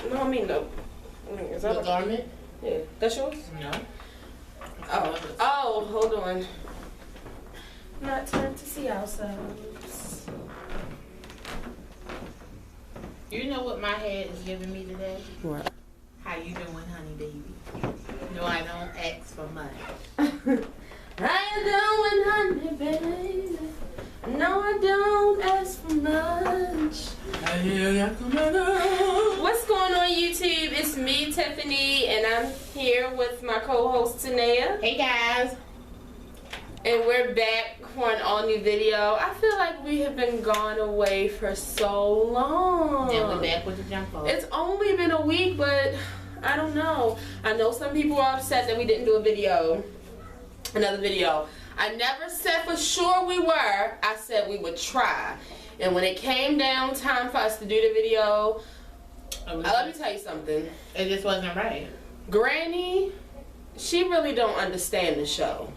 No, I mean the. Is that the garment? Yeah, that's yours. No. Oh, hold on. Not time to see ourselves. You know what my head is giving me today? What? How you doing, honey baby? No, I don't ask for much. How you doing, honey baby? No, I don't ask for much. What's going on, YouTube? It's me, Tiffany, and I'm here with my co-host, Drea. Hey, guys. And we're back for an all-new video. I feel like we have been gone away for so long. And we're back with the jump off. It's only been a week, but I don't know. I know some people are upset that we didn't do another video. I never said for sure we were. I said we would try. And when it came down time for us to do the video, let me tell you something. It just wasn't right. Granny, she really don't understand the show.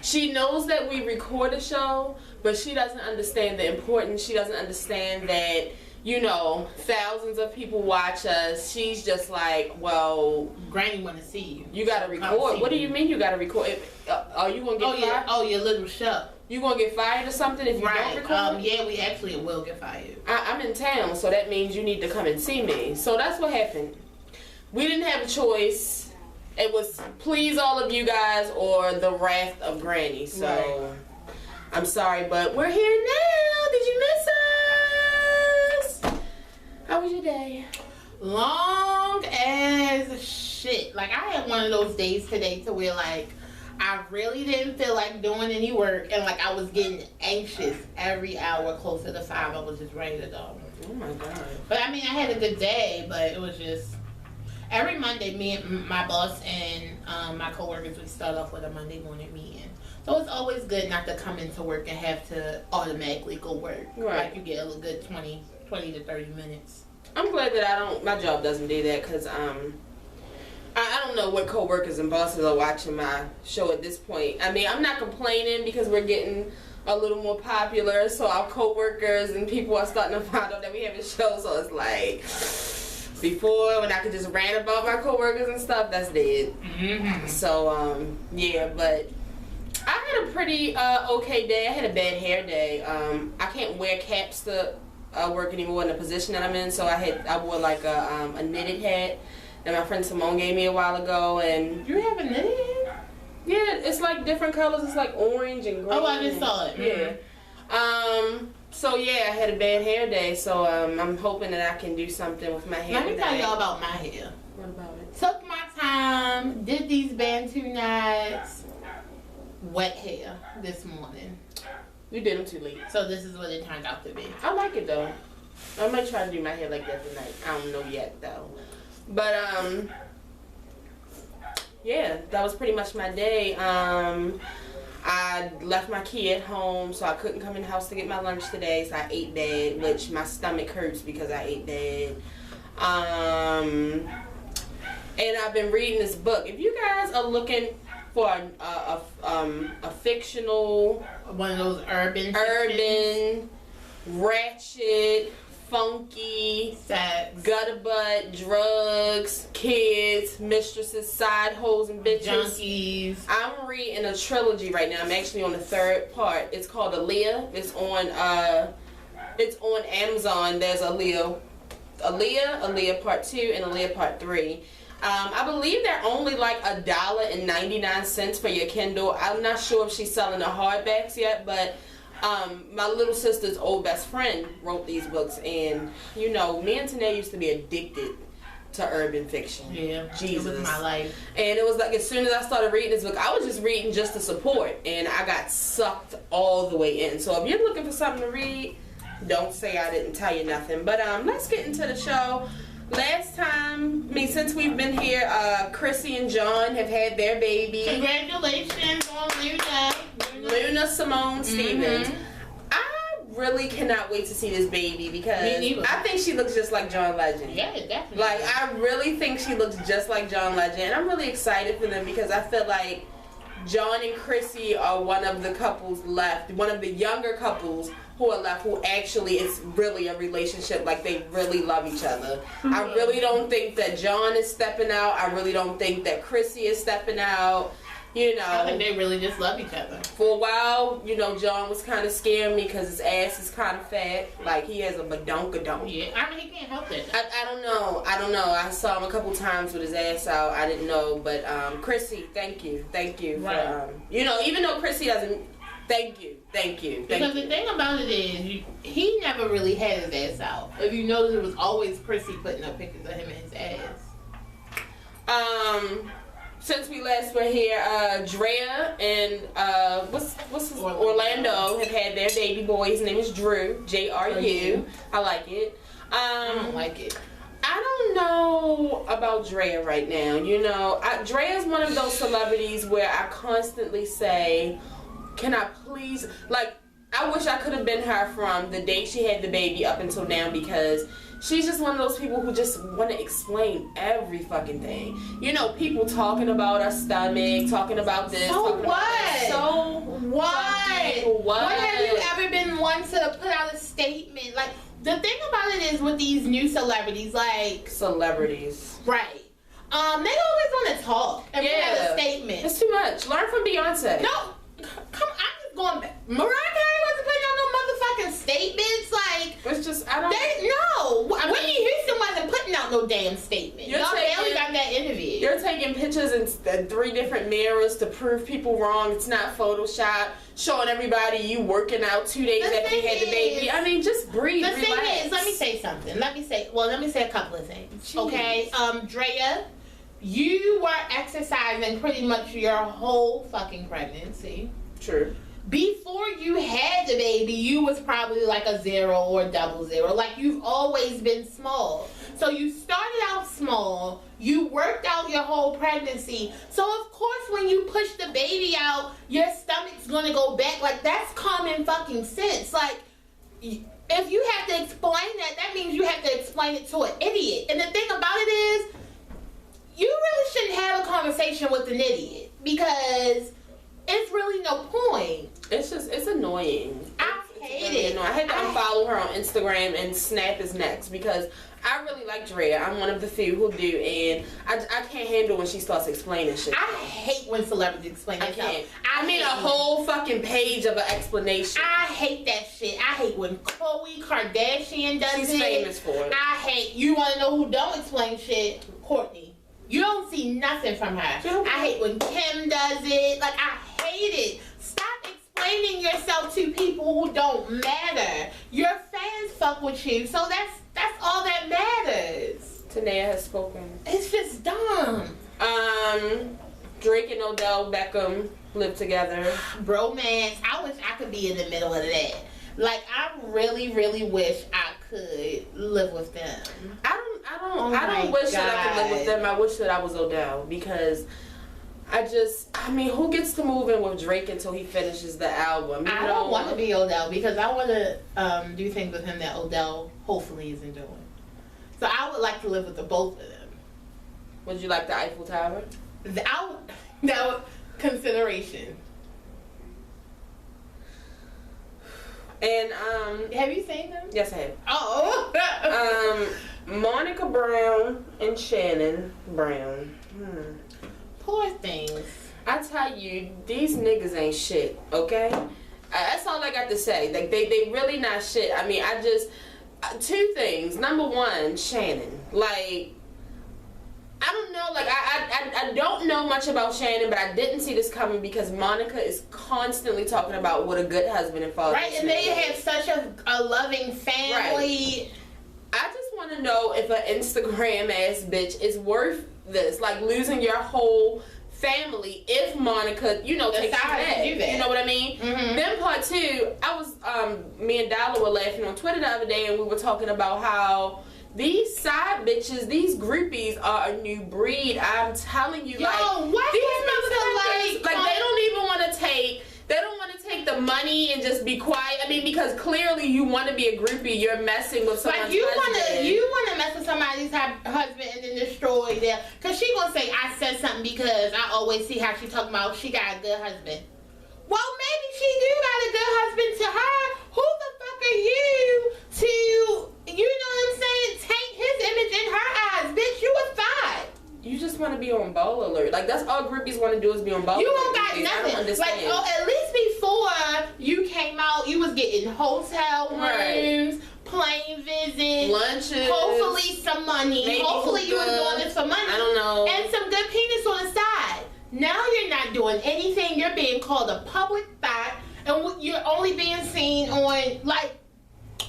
She knows that we record a show, but she doesn't understand the importance. She doesn't understand that, you know, thousands of people watch us. She's just like, well, Granny want to see you. You gotta record. What do you mean you gotta record? Are you gonna get fired? Oh, your little show. You gonna get fired or something if you don't record? Yeah, we actually will get fired. I'm in town, so that means you need to come and see me. So that's what happened. We didn't have a choice. It was please all of you guys or the wrath of Granny. So right. I'm sorry, but we're here now. Did you miss us? How was your day? Long as shit. Like, I had one of those days today to where, like, I really didn't feel like doing any work, and like I was getting anxious every hour closer to 5. I was just ready to go. Oh my god. But I mean, I had a good day, but it was just every Monday, me and my boss and my coworkers would start off with a Monday morning meeting. So it's always good not to come into work and have to automatically go work. Right. Like, you get a good 20 to 30 minutes. I'm glad that my job doesn't do that, because I don't know what co-workers and bosses are watching my show at this point. I mean, I'm not complaining because we're getting a little more popular, so our co-workers and people are starting to find out that we have a show, so it's like, before, when I could just rant about my co-workers and stuff, that's dead. Mm-hmm. So, yeah, but I had a pretty okay day. I had a bad hair day. I can't wear caps to work anymore in the position that I'm in, so I wore like a knitted hat that my friend Simone gave me a while ago. And you have a knitted hat? Yeah, it's like different colors. It's like orange and green. Oh, I just saw it. Yeah. So yeah, I had a bad hair day, so I'm hoping that I can do something with my hair. Let me tell y'all about my hair. What about it? Took my time, did these Bantu knots, wet hair this morning. You did them too late. So this is what it turned out to be. I like it though. I might try to do my hair like that tonight. I don't know yet though. But yeah, that was pretty much my day. I left my key at home, so I couldn't come in the house to get my lunch today, so I ate bad, which my stomach hurts because I ate bad. And I've been reading this book. If you guys are looking for a fictional, one of those urban, ratchet, funky, sex, gutter butt, drugs, kids, mistresses, side hoes, and bitches. Junkies. I'm reading a trilogy right now. I'm actually on the 3rd part. It's called Aaliyah. It's on Amazon. There's Aaliyah Part 2 and Aaliyah Part 3. I believe they're only like $1.99 for your Kindle. I'm not sure if she's selling the hardbacks yet, but my little sister's old best friend wrote these books, and you know, me and Tanae used to be addicted to urban fiction. Yeah, Jesus. It was my life. And it was like, as soon as I started reading this book, I was just reading just to support, and I got sucked all the way in. So if you're looking for something to read, don't say I didn't tell you nothing. But let's get into the show. Last time, since we've been here, Chrissy and John have had their baby. Congratulations on Luna Simone Stevens. I really cannot wait to see this baby because I think she looks just like John Legend. Yeah, definitely. Like, I really think she looks just like John Legend. And I'm really excited for them because I feel like John and Chrissy are one of the couples left, one of the younger couples who are left, who actually is really a relationship, like they really love each other. I really don't think that John is stepping out. I really don't think that Chrissy is stepping out. You know, I think they really just love each other. For a while, you know, John was kind of scaring me because his ass is kind of fat. Like, he has a badonkadonk. Yeah, I mean, he can't help it. I don't know. I saw him a couple times with his ass out. I didn't know. But, Chrissy, thank you. Thank you. Right. For, you know, even though Chrissy doesn't, thank you. Because the thing about it is, he never really had his ass out. If you notice, it was always Chrissy putting up pictures of him and his ass. Since we last were here, Drea and what's his Orlando have had their baby boy. His name is Drew. J-R-U. I like it. I don't like it. I don't know about Drea right now. You know, Drea's one of those celebrities where I constantly say, can I please, like, I wish I could have been her from the day she had the baby up until now, because she's just one of those people who just want to explain every fucking thing. You know, people talking about her stomach, talking about this. So talking what? About that. So what? What? When have you ever been one to put out a statement? Like, the thing about it is with these new celebrities, like... Celebrities. Right. They always want to talk and put out a statement. It's too much. Learn from Beyonce. No. Come on, I'm just going back. Mariah Carey wasn't putting out no motherfucking statements. Like, it's just, I don't... No. Whitney Houston wasn't putting out no damn statement. Y'all barely got that interview. You're taking pictures in 3 different mirrors to prove people wrong. It's not Photoshop. Showing everybody you working out 2 days after you had the baby. I mean, just breathe. The thing is, let me say something. Let me say a couple of things. Jeez. Okay? Drea, you were exercising pretty much your whole fucking pregnancy. True. Before you had the baby, you was probably like a 0 or a 00. Like, you've always been small. So you started out small. You worked out your whole pregnancy. So of course, when you push the baby out, your stomach's gonna go back. Like, that's common fucking sense. Like, if you have to explain that, that means you have to explain it to an idiot. And the thing about it is, you really shouldn't have a conversation with an idiot, because it's really no point. It's annoying. I hate it. I had to unfollow her on Instagram and snap his necks, because I really like Drea. I'm one of the few who do, and I can't handle when she starts explaining shit. I hate when celebrities explain themselves. I mean, a whole fucking page of an explanation. I hate that shit. I hate when Khloe Kardashian does it. She's famous for it. I hate. You want to know who don't explain shit? Courtney. You don't see nothing from her. I hate when Kim does it. Like, I hate it. Stop explaining yourself to people who don't matter. Your fans fuck with you, so that's all that matters. Tanea has spoken. It's just dumb. Drake and Odell Beckham live together. Bromance. I wish I could be in the middle of that. Like, I really, really wish I could live with them. I don't wish that I could live with them. I wish that I was Odell, because I mean, who gets to move in with Drake until he finishes the album? I don't want to be Odell, because I want to do things with him that Odell hopefully isn't doing. So I would like to live with the both of them. Would you like the Eiffel Tower? No consideration. And have you seen them? Yes, I have. Oh. Monica Brown and Shannon Brown. Poor things. I tell you, these niggas ain't shit. Okay, that's all I got to say. Like, they really not shit. I mean, I just 2 things. Number one, Shannon. Like, I don't know, like, I don't know much about Shannon, but I didn't see this coming, because Monica is constantly talking about what a good husband and father is. Right, and they have such a loving family. Right. I just want to know if an Instagram ass bitch is worth this, like losing your whole family, if Monica, you know, takes you back. You know what I mean? Mm-hmm. Then part 2, I was, me and Dollar were laughing on Twitter the other day, and we were talking about how these side bitches, these groupies are a new breed. I'm telling you, Yo, like, what these motherfuckers, like, they don't even want to take take the money and just be quiet? I mean, because clearly you want to be a groupie. You're messing with someone's like you husband. wanna mess with somebody's husband and then destroy them. Cause she gonna say I said something because I always see how she talking about she got a good husband. Well, maybe she do got a good husband to her. Who the fuck are you to, you know what I'm saying, taint his image in her eyes? Bitch, you a thought. You just want to be on ball alert. Like, that's all groupies want to do is be on ball alert. You don't got I nothing. don't understand. Like, at least before you came out, you was getting hotel rooms, plane visits, lunches, hopefully some money. Hopefully you were doing it for money. I don't know. And some good penis on the side. Now you're not doing anything. You're being called a public thought, and you're only being seen on, like,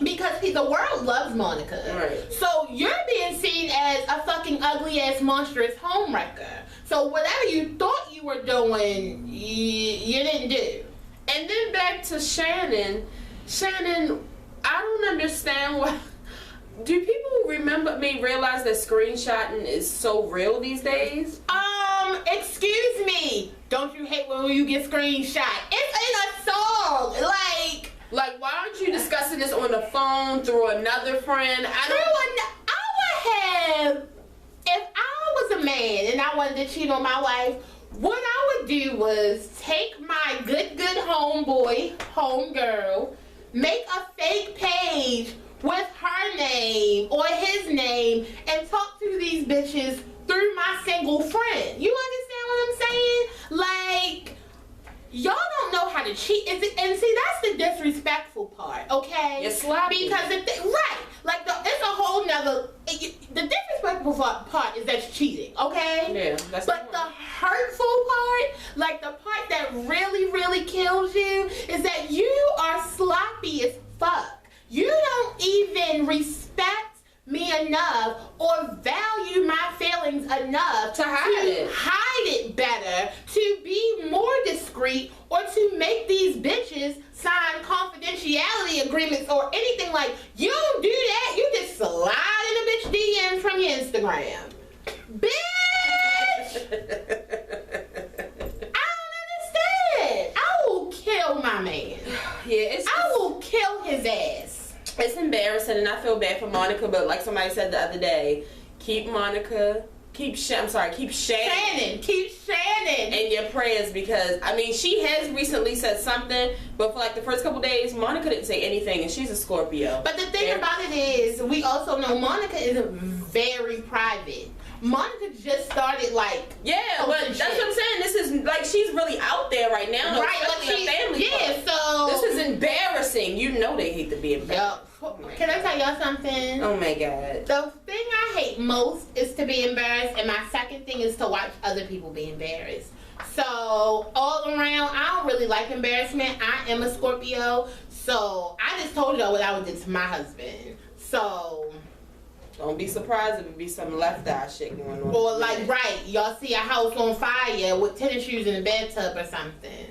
because the world loves Monica. Right. So you're being seen as a fucking ugly ass monstrous homewrecker. So whatever you thought you were doing, you didn't do. And then back to Shannon. Shannon, I don't understand why. Do people realize that screenshotting is so real these days? Excuse me. Don't you hate when you get screenshot? It's in a song. Like, why aren't you discussing this on the phone through another friend? I would have, if I was a man and I wanted to cheat on my wife, what I would do was take my good homeboy, homegirl, make a fake page with her name or his name and talk to these bitches through my single friend. You understand what I'm saying? Like, y'all don't know how to cheat. And see, that's the disrespectful part, okay? You're sloppy. Because right. Like, it's a whole nother... The disrespectful part is that you're cheating, okay? Yeah, that's But the hurtful part, like the part that really, really kills you, is that you are sloppy as fuck. You don't even respect me enough or value my feelings enough to hide it better, to be more discreet, or to make these bitches sign confidentiality agreements or anything. Like, you don't do that. You just slide in a bitch DM from your Instagram. Bitch! I don't understand. I will kill my man. Yeah, I will kill his ass. It's embarrassing, and I feel bad for Monica, but like somebody said the other day, keep Shannon in your prayers, because, I mean, she has recently said something, but for like the first couple days, Monica didn't say anything, and she's a Scorpio. But the thing about it is, we also know Monica is very private. Monica just started, like, but that's what I'm saying. This is like, she's really out there right now, right? Like, she's family. So this is embarrassing. You know they hate to be embarrassed. Can I tell y'all something? Oh my god. The thing I hate most is to be embarrassed, and my second thing is to watch other people be embarrassed. So all around, I don't really like embarrassment. I am a Scorpio, so I just told y'all what I would do to my husband. So don't be surprised if it be some left eye shit going on. Or like, right, y'all see a house on fire with tennis shoes in the bathtub or something.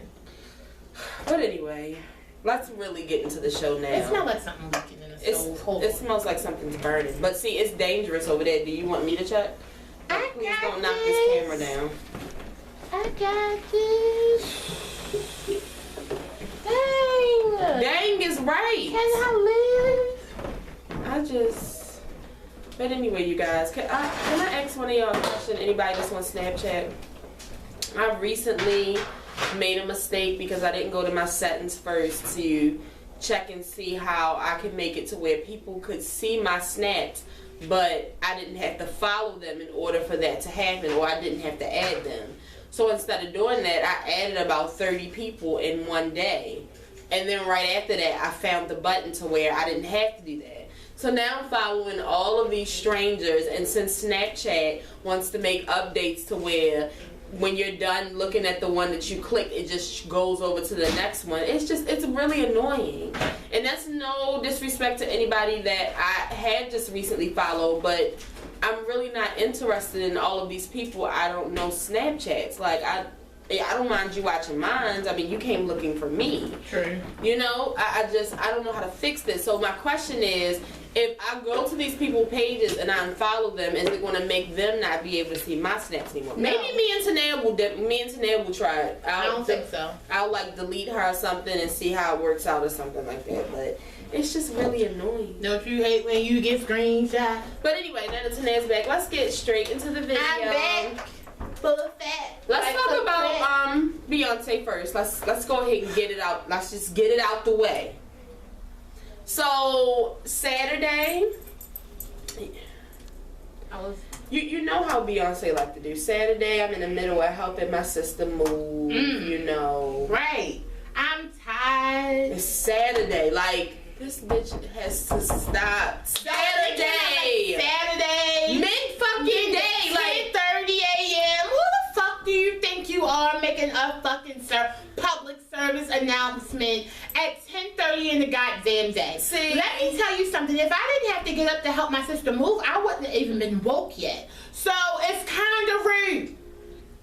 But anyway, let's really get into the show now. It smells like something leaking in the stove. It smells like something's burning. But see, it's dangerous over there. Do you want me to check? Please don't knock this camera down. I got this. Dang is right. Can I live? But anyway, you guys, can I ask one of y'all a question? Anybody that's on Snapchat? I recently made a mistake because I didn't go to my settings first to check and see how I could make it to where people could see my snaps, but I didn't have to follow them in order for that to happen, or I didn't have to add them. So instead of doing that, I added about 30 people in one day. And then right after that, I found the button to where I didn't have to do that. So now I'm following all of these strangers, and since Snapchat wants to make updates to where when you're done looking at the one that you clicked, it just goes over to the next one. It's really annoying. And that's no disrespect to anybody that I had just recently followed, but I'm really not interested in all of these people I don't know Snapchats. Like, I don't mind you watching mine. I mean, you came looking for me. True. You know, I don't know how to fix this. So my question is if I go to these people's pages and I unfollow them, is it going to make them not be able to see my snaps anymore? No. Maybe me and Tanea will try it. I don't think so. I'll like delete her or something and see how it works out or something like that. But it's just really annoying. Don't you hate when you get screenshots? But anyway, now that Tanea's back, let's get straight into the video. I'm back. Full of fat. Let's talk about Beyonce first. Let's go ahead and get it out. Let's just get it out the way. So Saturday, you know how Beyonce like to do. Saturday, I'm in the middle of helping my sister move. You know, right? I'm tired. It's Saturday, like. This bitch has to stop. Saturday! Mid-fucking day! Like 10:30 a.m. Who the fuck do you think you are making a fucking public service announcement at 10:30 in the goddamn day? See? Let me tell you something. If I didn't have to get up to help my sister move, I wouldn't have even been woke yet. So it's kind of rude.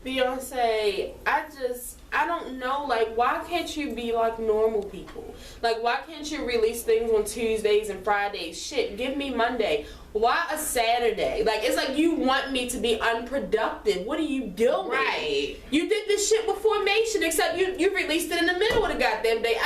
Beyonce, I don't know, like, why can't you be like normal people? Like, why can't you release things on Tuesdays and Fridays? Shit, give me Monday. Why a Saturday? Like, it's like you want me to be unproductive. What are you doing? Right. You did this shit with Formation, except you released it in the middle of the goddamn day.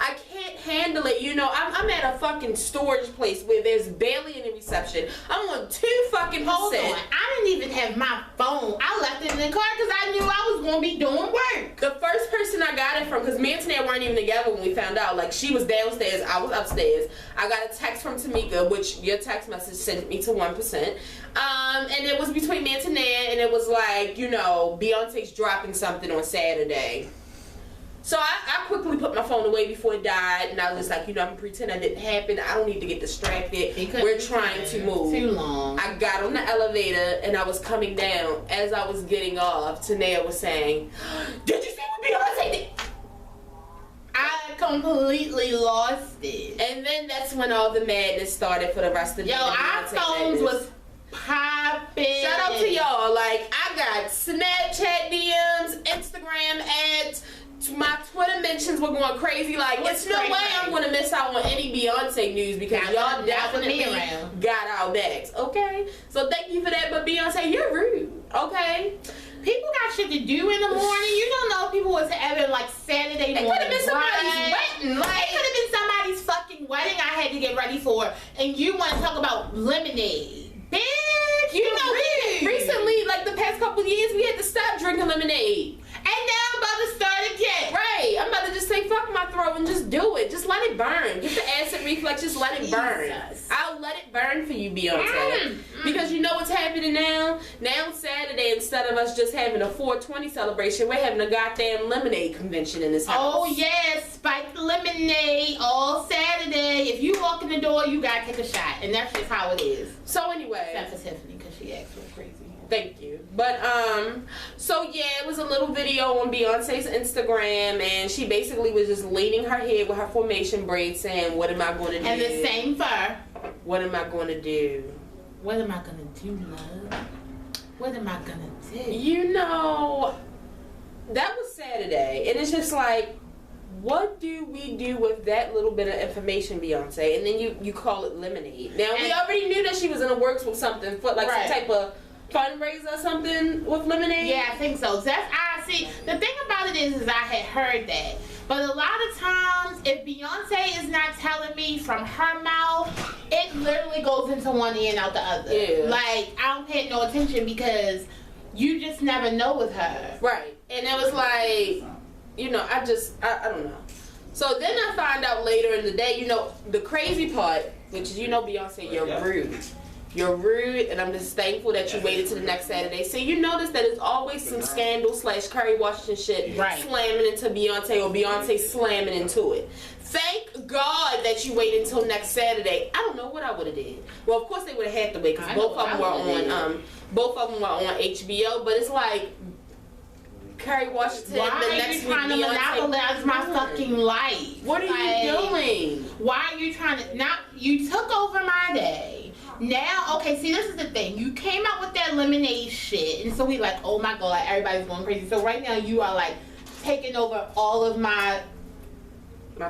I can't handle it. You know, I'm at a fucking storage place where there's barely any reception. I'm on 2 fucking %. Hold on. I didn't even have my phone. I left it in the car because I knew I was going to be doing work. The first person I got it from, because me and Tanea weren't even together when we found out. Like, she was downstairs, I was upstairs. I got a text from Tamika, which your text message sent me to 1%. And it was between me and Tanea, and it was like, you know, Beyonce's dropping something on Saturday. So I quickly put my phone away before it died, and I was just like, you know, I'm gonna pretend that didn't happen. I don't need to get distracted. We're trying to move. Too long. I got on the elevator, and I was coming down. As I was getting off, Tanea was saying, "Did you see what Beyonce did?" I completely lost it. And then that's when all the madness started for the rest of the day. Our phones was popping. Shout out to y'all. Like, I got Snapchat DMs, Instagram ads. My Twitter mentions were going crazy. Like, there's no way I'm going to miss out on any Beyonce news because y'all definitely got our backs. Okay? So thank you for that. But Beyonce, you're rude. Okay? People got shit to do in the morning. You don't know if people was having like Saturday morning. It could have been somebody's wedding. Like, it could have been somebody's fucking wedding I had to get ready for. And you want to talk about lemonade. Bitch, you know, recently, like the past couple years, we had to stop drinking lemonade. And now I'm about to start again. Right. I'm about to just say fuck my throat and just do it. Just let it burn. Get the acid reflux. Just let it burn. I'll let it burn for you, Beyonce. Because you know what's happening now? Now Saturday, instead of us just having a 420 celebration, we're having a goddamn lemonade convention in this house. Oh yes, spiked lemonade all Saturday. If you walk in the door, you gotta take a shot. And that's just how it is. So anyway. Except for Tiffany, because she acts real crazy. Thank you. But so yeah, it was a little video on Beyonce's Instagram, and she basically was just leaning her head with her Formation braids, saying, "What am I going to do?" And the same fur. What am I going to do? What am I going to do, love? What am I going to do? You know, that was Saturday, and it's just like, what do we do with that little bit of information, Beyonce? And then you call it lemonade. Now, we already knew that she was in the works with something, for like some type of fundraiser or something with lemonade. Yeah, I think so. See, the thing about it is I had heard that. But a lot of times, if Beyonce is not telling me from her mouth, it literally goes into one ear and out the other. Yeah. Like, I don't pay no attention because you just never know with her. Right. And it was like, you know, I don't know. So then I find out later in the day, you know, the crazy part, which is, you know, Beyonce, you're rude. You're rude, and I'm just thankful that you waited till the next Saturday. So you notice that there's always some scandal / Kerry Washington shit slamming into Beyonce, or Beyonce slamming into it. Thank God that you waited until next Saturday. I don't know what I would have did. Well, of course they would have had to wait because both of them were on HBO. But it's like Kerry Washington. Why are you trying to monopolize my fucking life? What are you doing? Why are you trying to? Now you took over my day. Now, okay, see, this is the thing. You came out with that lemonade shit, and so we like, oh my God, like, everybody's going crazy. So right now, you are like taking over all of my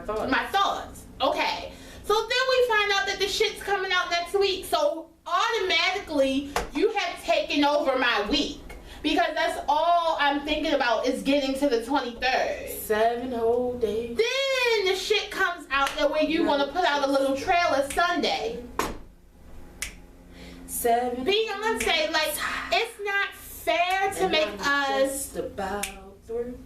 thoughts. Okay, So then we find out that the shit's coming out next week. So automatically, you have taken over my week. Because that's all I'm thinking about is getting to the 23rd. 7 whole days. Then the shit comes out that way you're going to put out a little trailer Sunday. 7 Beyonce, like, it's not fair to make us... just about through.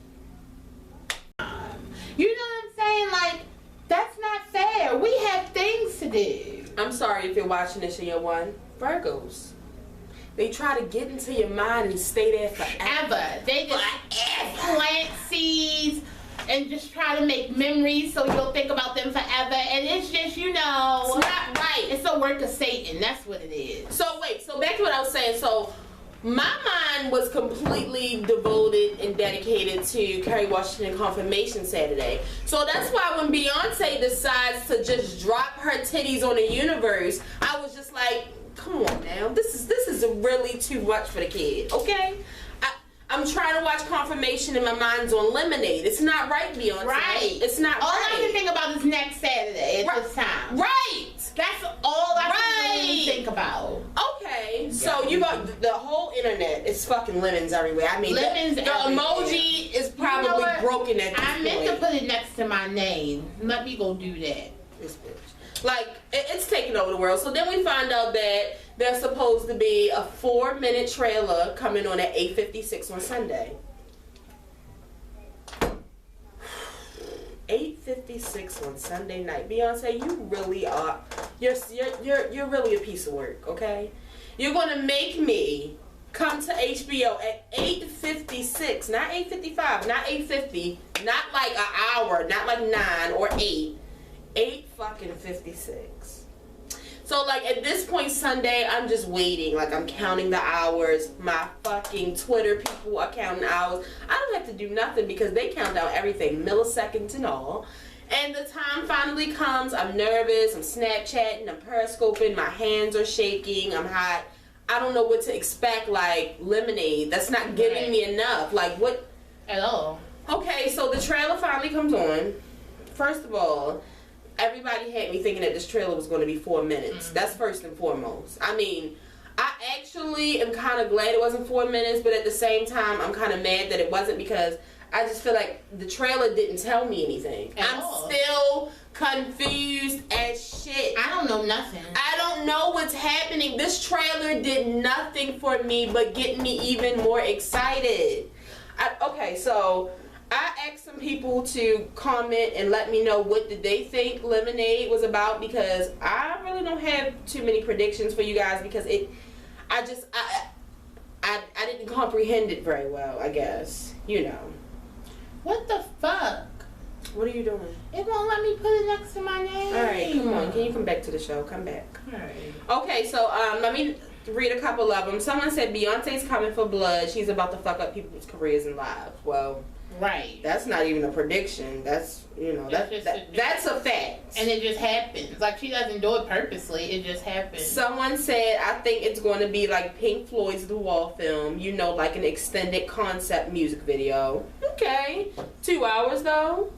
You know what I'm saying? Like, that's not fair. We have things to do. I'm sorry if you're watching this and you're one. Virgos. They try to get into your mind and stay there forever. They just plant seeds and just try to make memories so you'll think about them forever. And it's just, you know, it's not right. It's a work of Satan. That's what it is. So wait, so back to what I was saying. So my mind was completely devoted and dedicated to Kerry Washington confirmation Saturday. So that's why when Beyonce decides to just drop her titties on the universe, I was just like, come on now, this is really too much for the kid, okay? I'm trying to watch confirmation and my mind's on Lemonade. It's not right, Beyonce. Right. It's not all right. I can think about is next Saturday at this time. Right. That's all I can really think about. Okay, so you got the whole internet is fucking lemons everywhere. I mean, lemons the emoji is probably broken at this point. I meant to put it next to my name. Let me go do that. This bitch. Like, it's taking over the world. So then we find out that there's supposed to be a 4-minute trailer coming on at 8:56 on Sunday. 8:56 on Sunday night. Beyonce, you really are. You're really a piece of work. Okay, you're gonna make me come to HBO at 8:56, not 8:55, not 8:50, not like an hour, not like 9 or 8. 8:56. So like at this point Sunday, I'm just waiting. Like I'm counting the hours. My fucking Twitter people are counting hours. I don't have to do nothing because they count down everything, milliseconds and all. And the time finally comes. I'm nervous. I'm Snapchatting. I'm periscoping. My hands are shaking. I'm hot. I don't know what to expect. Like Lemonade, that's not giving me enough. Like what? At all. Okay, so the trailer finally comes on. First of all, everybody had me thinking that this trailer was going to be 4 minutes. That's first and foremost. I mean, I actually am kind of glad it wasn't 4 minutes, but at the same time, I'm kind of mad that it wasn't because I just feel like the trailer didn't tell me anything. I'm still confused as shit. I don't know nothing. I don't know what's happening. This trailer did nothing for me but get me even more excited. Okay, so I asked some people to comment and let me know what did they think Lemonade was about because I really don't have too many predictions for you guys because I didn't comprehend it very well, I guess. You know. What the fuck? What are you doing? It won't let me put it next to my name. Alright, come on. Can you come back to the show? Come back. Alright. Okay, so let me read a couple of them. Someone said Beyonce's coming for blood. She's about to fuck up people's careers and lives. Well, right. That's not even a prediction. That's, you know, that's a fact. And it just happens. Like, she doesn't do it purposely. It just happens. Someone said, I think it's going to be like Pink Floyd's The Wall film. You know, like an extended concept music video. Okay. 2 hours, though?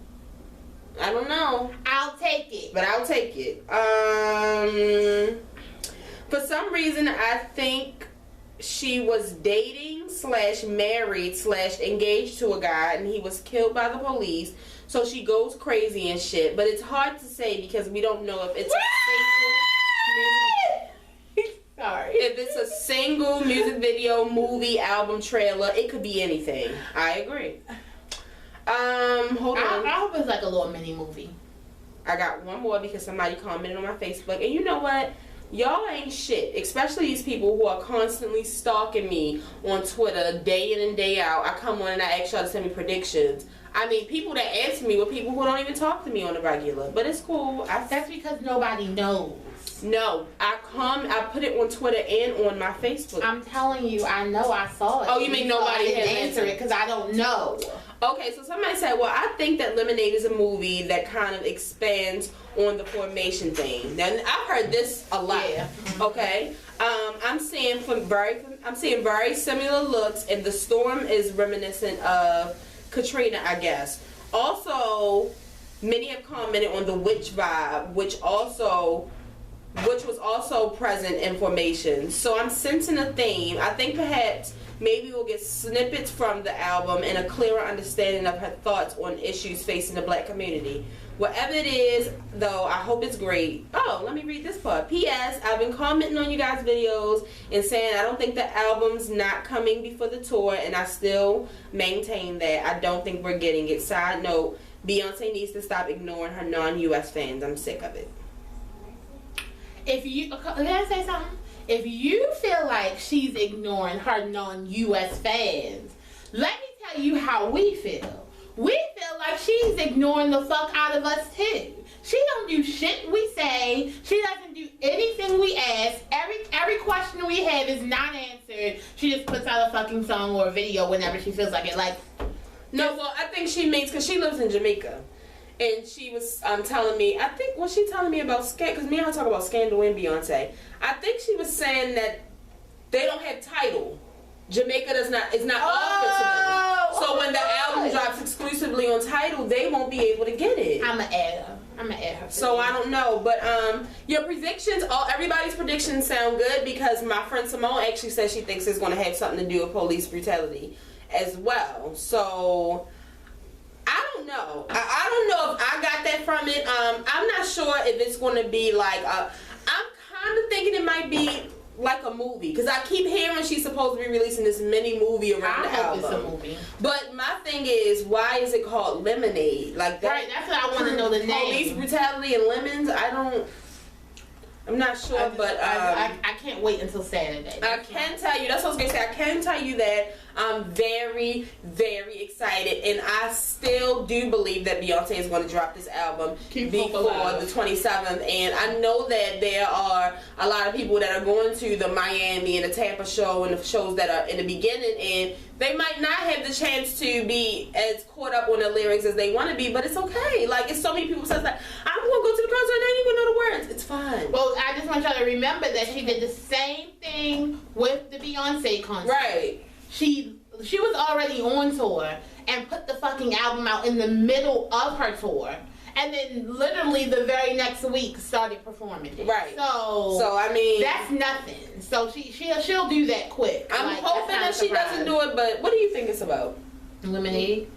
I don't know. I'll take it. But I'll take it. For some reason, I think she was dating / married / engaged to a guy and he was killed by the police, so she goes crazy and shit, but it's hard to say because we don't know if it's if it's a single music video, movie, album, trailer. It could be anything. I agree. Hold on. I hope it's like a little mini movie. I got one more because somebody commented on my Facebook, and you know what? Y'all ain't shit, especially these people who are constantly stalking me on Twitter day in and day out. I come on and I ask y'all to send me predictions. I mean, people that answer me were people who don't even talk to me on the regular, but it's cool. That's because nobody knows. No, I put it on Twitter and on my Facebook. I'm telling you, I know I saw it. Oh, you mean nobody has answered it because I don't know. Okay, so somebody said, well, I think that Lemonade is a movie that kind of expands on the formation thing. Now, I've heard this a lot. Yeah. Okay, I'm seeing very similar looks, and the storm is reminiscent of Katrina, I guess. Also, Many have commented on the witch vibe, which was also present in Formation. So I'm sensing a theme. I think perhaps maybe we'll get snippets from the album and a clearer understanding of her thoughts on issues facing the black community. Whatever it is, though, I hope it's great. Oh, let me read this part. P.S. I've been commenting on you guys' videos and saying I don't think the album's not coming before the tour, and I still maintain that. I don't think we're getting it. Side note, Beyonce needs to stop ignoring her non-U.S. fans. I'm sick of it. Can I say something? If you feel like she's ignoring her non-U.S. fans, let me tell you how we feel. We feel like she's ignoring the fuck out of us too. She don't do shit we say. She doesn't do anything we ask. Every question we have is not answered. She just puts out a fucking song or a video whenever she feels like it. Like, no, well, I think she means because she lives in Jamaica. And she was telling me, I think, was she telling me about Scandal? Because me and her talk about Scandal and Beyonce. I think she was saying that they don't have title. Jamaica is not offered to them. So when the album drops exclusively on title, they won't be able to get it. I'm going to add her. So I don't know. But your predictions, everybody's predictions sound good because my friend Simone actually says she thinks it's going to have something to do with police brutality as well. So I don't know. I don't know if I got that from it. I'm not sure if it's going to be like I'm kind of thinking it might be like a movie because I keep hearing she's supposed to be releasing this mini movie around the album. It's a movie. But my thing is, why is it called Lemonade? Like that, right, that's what I want to know the name. Police brutality and lemons. I'm not sure, but I can't wait until Saturday. I can tell you, that's what I was going to say, I can tell you that I'm very, very excited, and I still do believe that Beyonce is going to drop this album before the 27th, and I know that there are a lot of people that are going to the Miami and the Tampa show and the shows that are in the beginning, and they might not have the chance to be as caught up on the lyrics as they want to be, but it's okay. Like, it's so many people says that, I'm going to go to the concert and they ain't even know the words. It's fine. Well, I just want y'all to remember that she did the same thing with the Beyonce concert. Right. She was already on tour and put the fucking album out in the middle of her tour. And then literally the very next week started performing it. Right. So I mean, that's nothing. So she'll do that quick. I'm hoping that she doesn't do it, but what do you think it's about? Lemonade?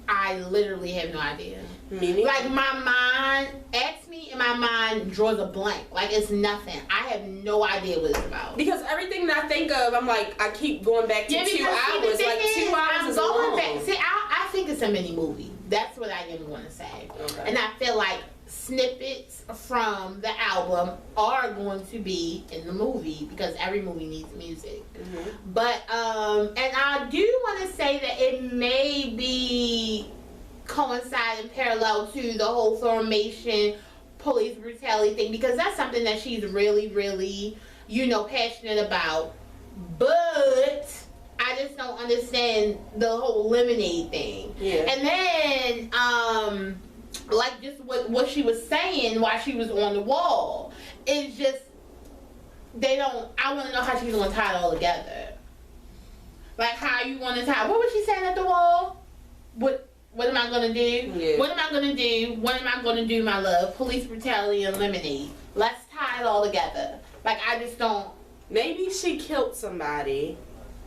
I literally have no idea. Meaning? Like, my mind, ask me and my mind draws a blank. Like, it's nothing. I have no idea what it's about. Because everything that I think of, I'm like, I keep going back to 2 hours. Like, 2 hours is long. Back. See, I think it's a mini movie. That's what I didn't want to say. Okay. And I feel like snippets from the album are going to be in the movie because every movie needs music. Mm-hmm. But, and I do want to say that it may be coinciding parallel to the whole Formation police brutality thing because that's something that she's really, really, passionate about. But I just don't understand the whole Lemonade thing. Yeah. And then, like just what she was saying while she was on the wall, it's just, I want to know how she's going to tie it all together. Like, how you want to tie, what was she saying at the wall? What am I going to do? Yeah. What am I going to do? What am I going to do, my love? Police brutality and Lemonade. Let's tie it all together. Like, I just don't. Maybe she killed somebody.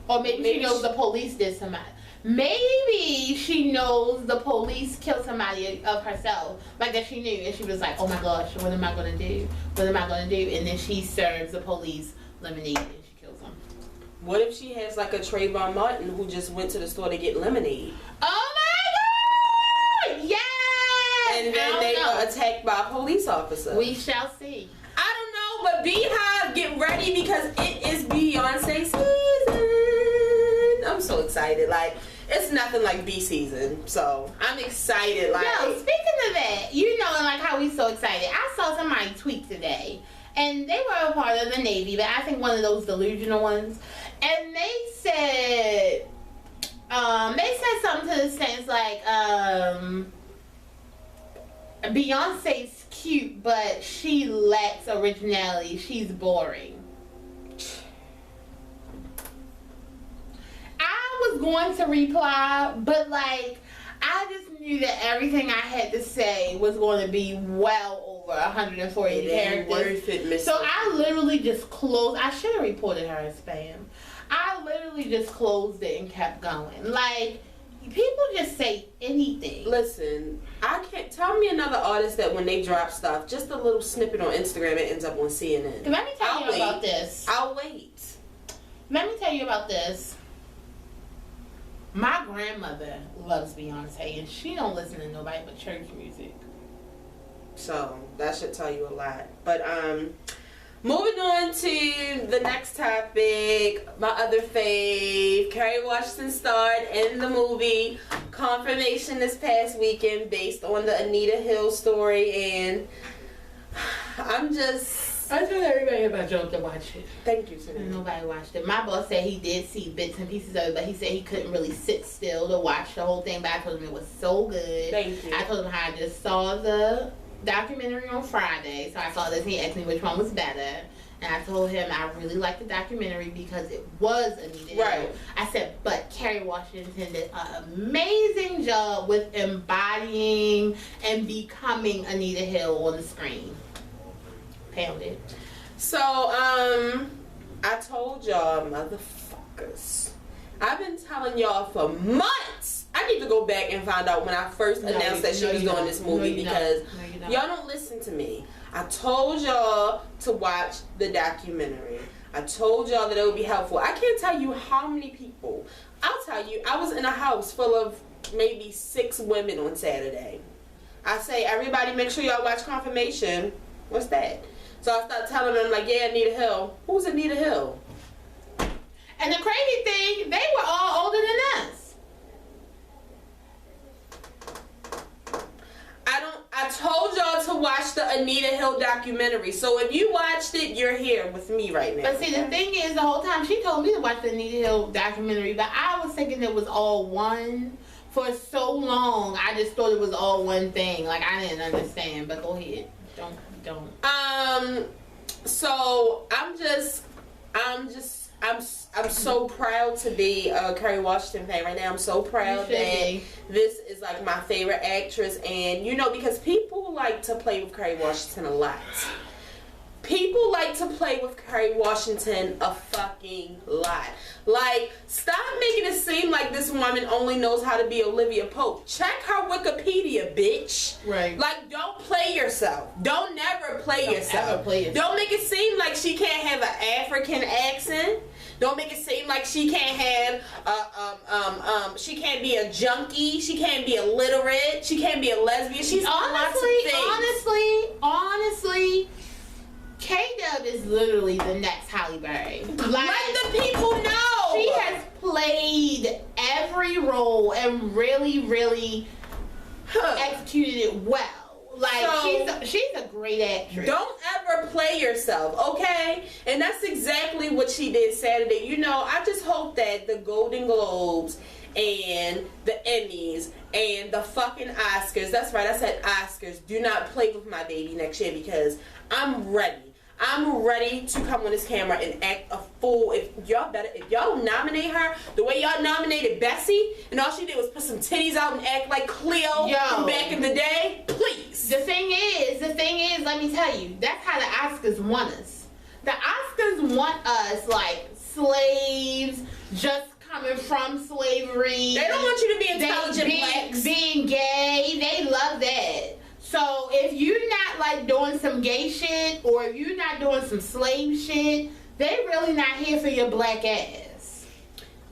Or maybe she knows the police did somebody. Maybe she knows the police killed somebody of herself. Like that she knew. And she was like, oh my gosh, what am I going to do? What am I going to do? And then she serves the police lemonade and she kills them. What if she has like a Trayvon Martin who just went to the store to get lemonade? Oh my God! Yes! And then they were attacked by a police officer. We shall see. I don't know, but Beehive, get ready because it is Beyonce season. I'm so excited. Like, it's nothing like B season. So, I'm excited. Like, yo, speaking of that, and like how we so excited. I saw somebody tweet today. And they were a part of the Navy, but I think one of those delusional ones. And they said something to the sense like, Beyonce's cute, but she lacks originality. She's boring. I was going to reply, but like, I just knew that everything I had to say was going to be well over 140 characters. Worth it, Miss. So I literally just closed. I should have reported her as spam. I literally just closed it and kept going. Like, people just say anything. Listen, I can't tell me another artist that when they drop stuff, just a little snippet on Instagram, it ends up on CNN. Let me tell you about this. I'll wait. Let me tell you about this. My grandmother loves Beyonce, and she don't listen to nobody but church music. So that should tell you a lot. But moving on to the next topic, my other fave, Kerry Washington starred in the movie Confirmation this past weekend based on the Anita Hill story, and I told everybody in my job to watch it. Thank you, Shannon. Nobody watched it. My boss said he did see bits and pieces of it, but he said he couldn't really sit still to watch the whole thing. But I told him it was so good. Thank you. I told him how I just saw the documentary on Friday, so I saw this and he asked me which one was better. And I told him I really liked the documentary because it was Anita Hill. Right. I said, but Kerry Washington did an amazing job with embodying and becoming Anita Hill on the screen. Pounded. So, I told y'all, motherfuckers, I've been telling y'all for months. I need to go back and find out when I first announced that she was doing this movie because y'all don't listen to me. I told y'all to watch the documentary. I told y'all that it would be helpful. I can't tell you how many people. I'll tell you, I was in a house full of maybe 6 women on Saturday. I say, everybody make sure y'all watch Confirmation. What's that? So I started telling them, like, yeah, Anita Hill. Who's Anita Hill? And the crazy thing, they were all older than us. I told y'all to watch the Anita Hill documentary. So if you watched it, you're here with me right now. But see, the thing is, the whole time she told me to watch the Anita Hill documentary, but I was thinking it was all one. For so long, I just thought it was all one thing. Like, I didn't understand. But go ahead. Don't. So I'm so proud to be a Kerry Washington fan right now. I'm so proud that this is like my favorite actress, and you know, because people like to play with Kerry Washington a lot. People like to play with Kerry Washington a fucking lot. Like, stop making it seem like this woman only knows how to be Olivia Pope. Check her Wikipedia, bitch. Right. Like, don't play yourself. Don't never play yourself. Don't make it seem like she can't have an African accent. Don't make it seem like she can't have she can't be a junkie. She can't be illiterate. She can't be a lesbian. She's lots of things. Honestly, K-Dub is literally the next Halle Berry. Like, let the people know. She has played every role and really executed it well. Like, so, she's a great actress. Don't ever play yourself, okay? And that's exactly what she did Saturday. You know, I just hope that the Golden Globes and the Emmys and the fucking Oscars, that's right, I said Oscars, do not play with my baby next year, because I'm ready. I'm ready to come on this camera and act a fool. If y'all nominate her the way y'all nominated Bessie, and all she did was put some titties out and act like Cleo from back in the day, please. The thing is, let me tell you, that's how the Oscars want us. The Oscars want us like slaves, just coming from slavery. They don't want you to be intelligent blacks. Being gay, they love that. So if you're not like doing some gay shit, or if you're not doing some slave shit, they really not here for your black ass.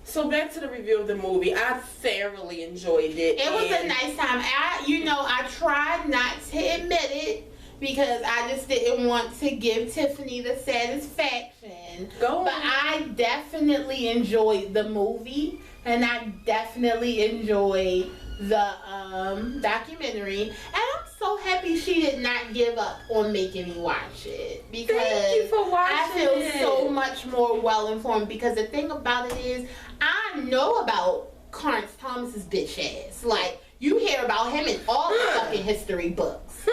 So back to the review of the movie. I thoroughly enjoyed it. It was a nice time. I tried not to admit it because I just didn't want to give Tiffany the satisfaction. Go on. But I definitely enjoyed the movie, and I definitely enjoyed the documentary, and I'm so happy she did not give up on making me watch it, because thank you for watching. I feel so much more well informed, because the thing about it is I know about Clarence Thomas's bitch ass. Like, you hear about him in all the fucking history books.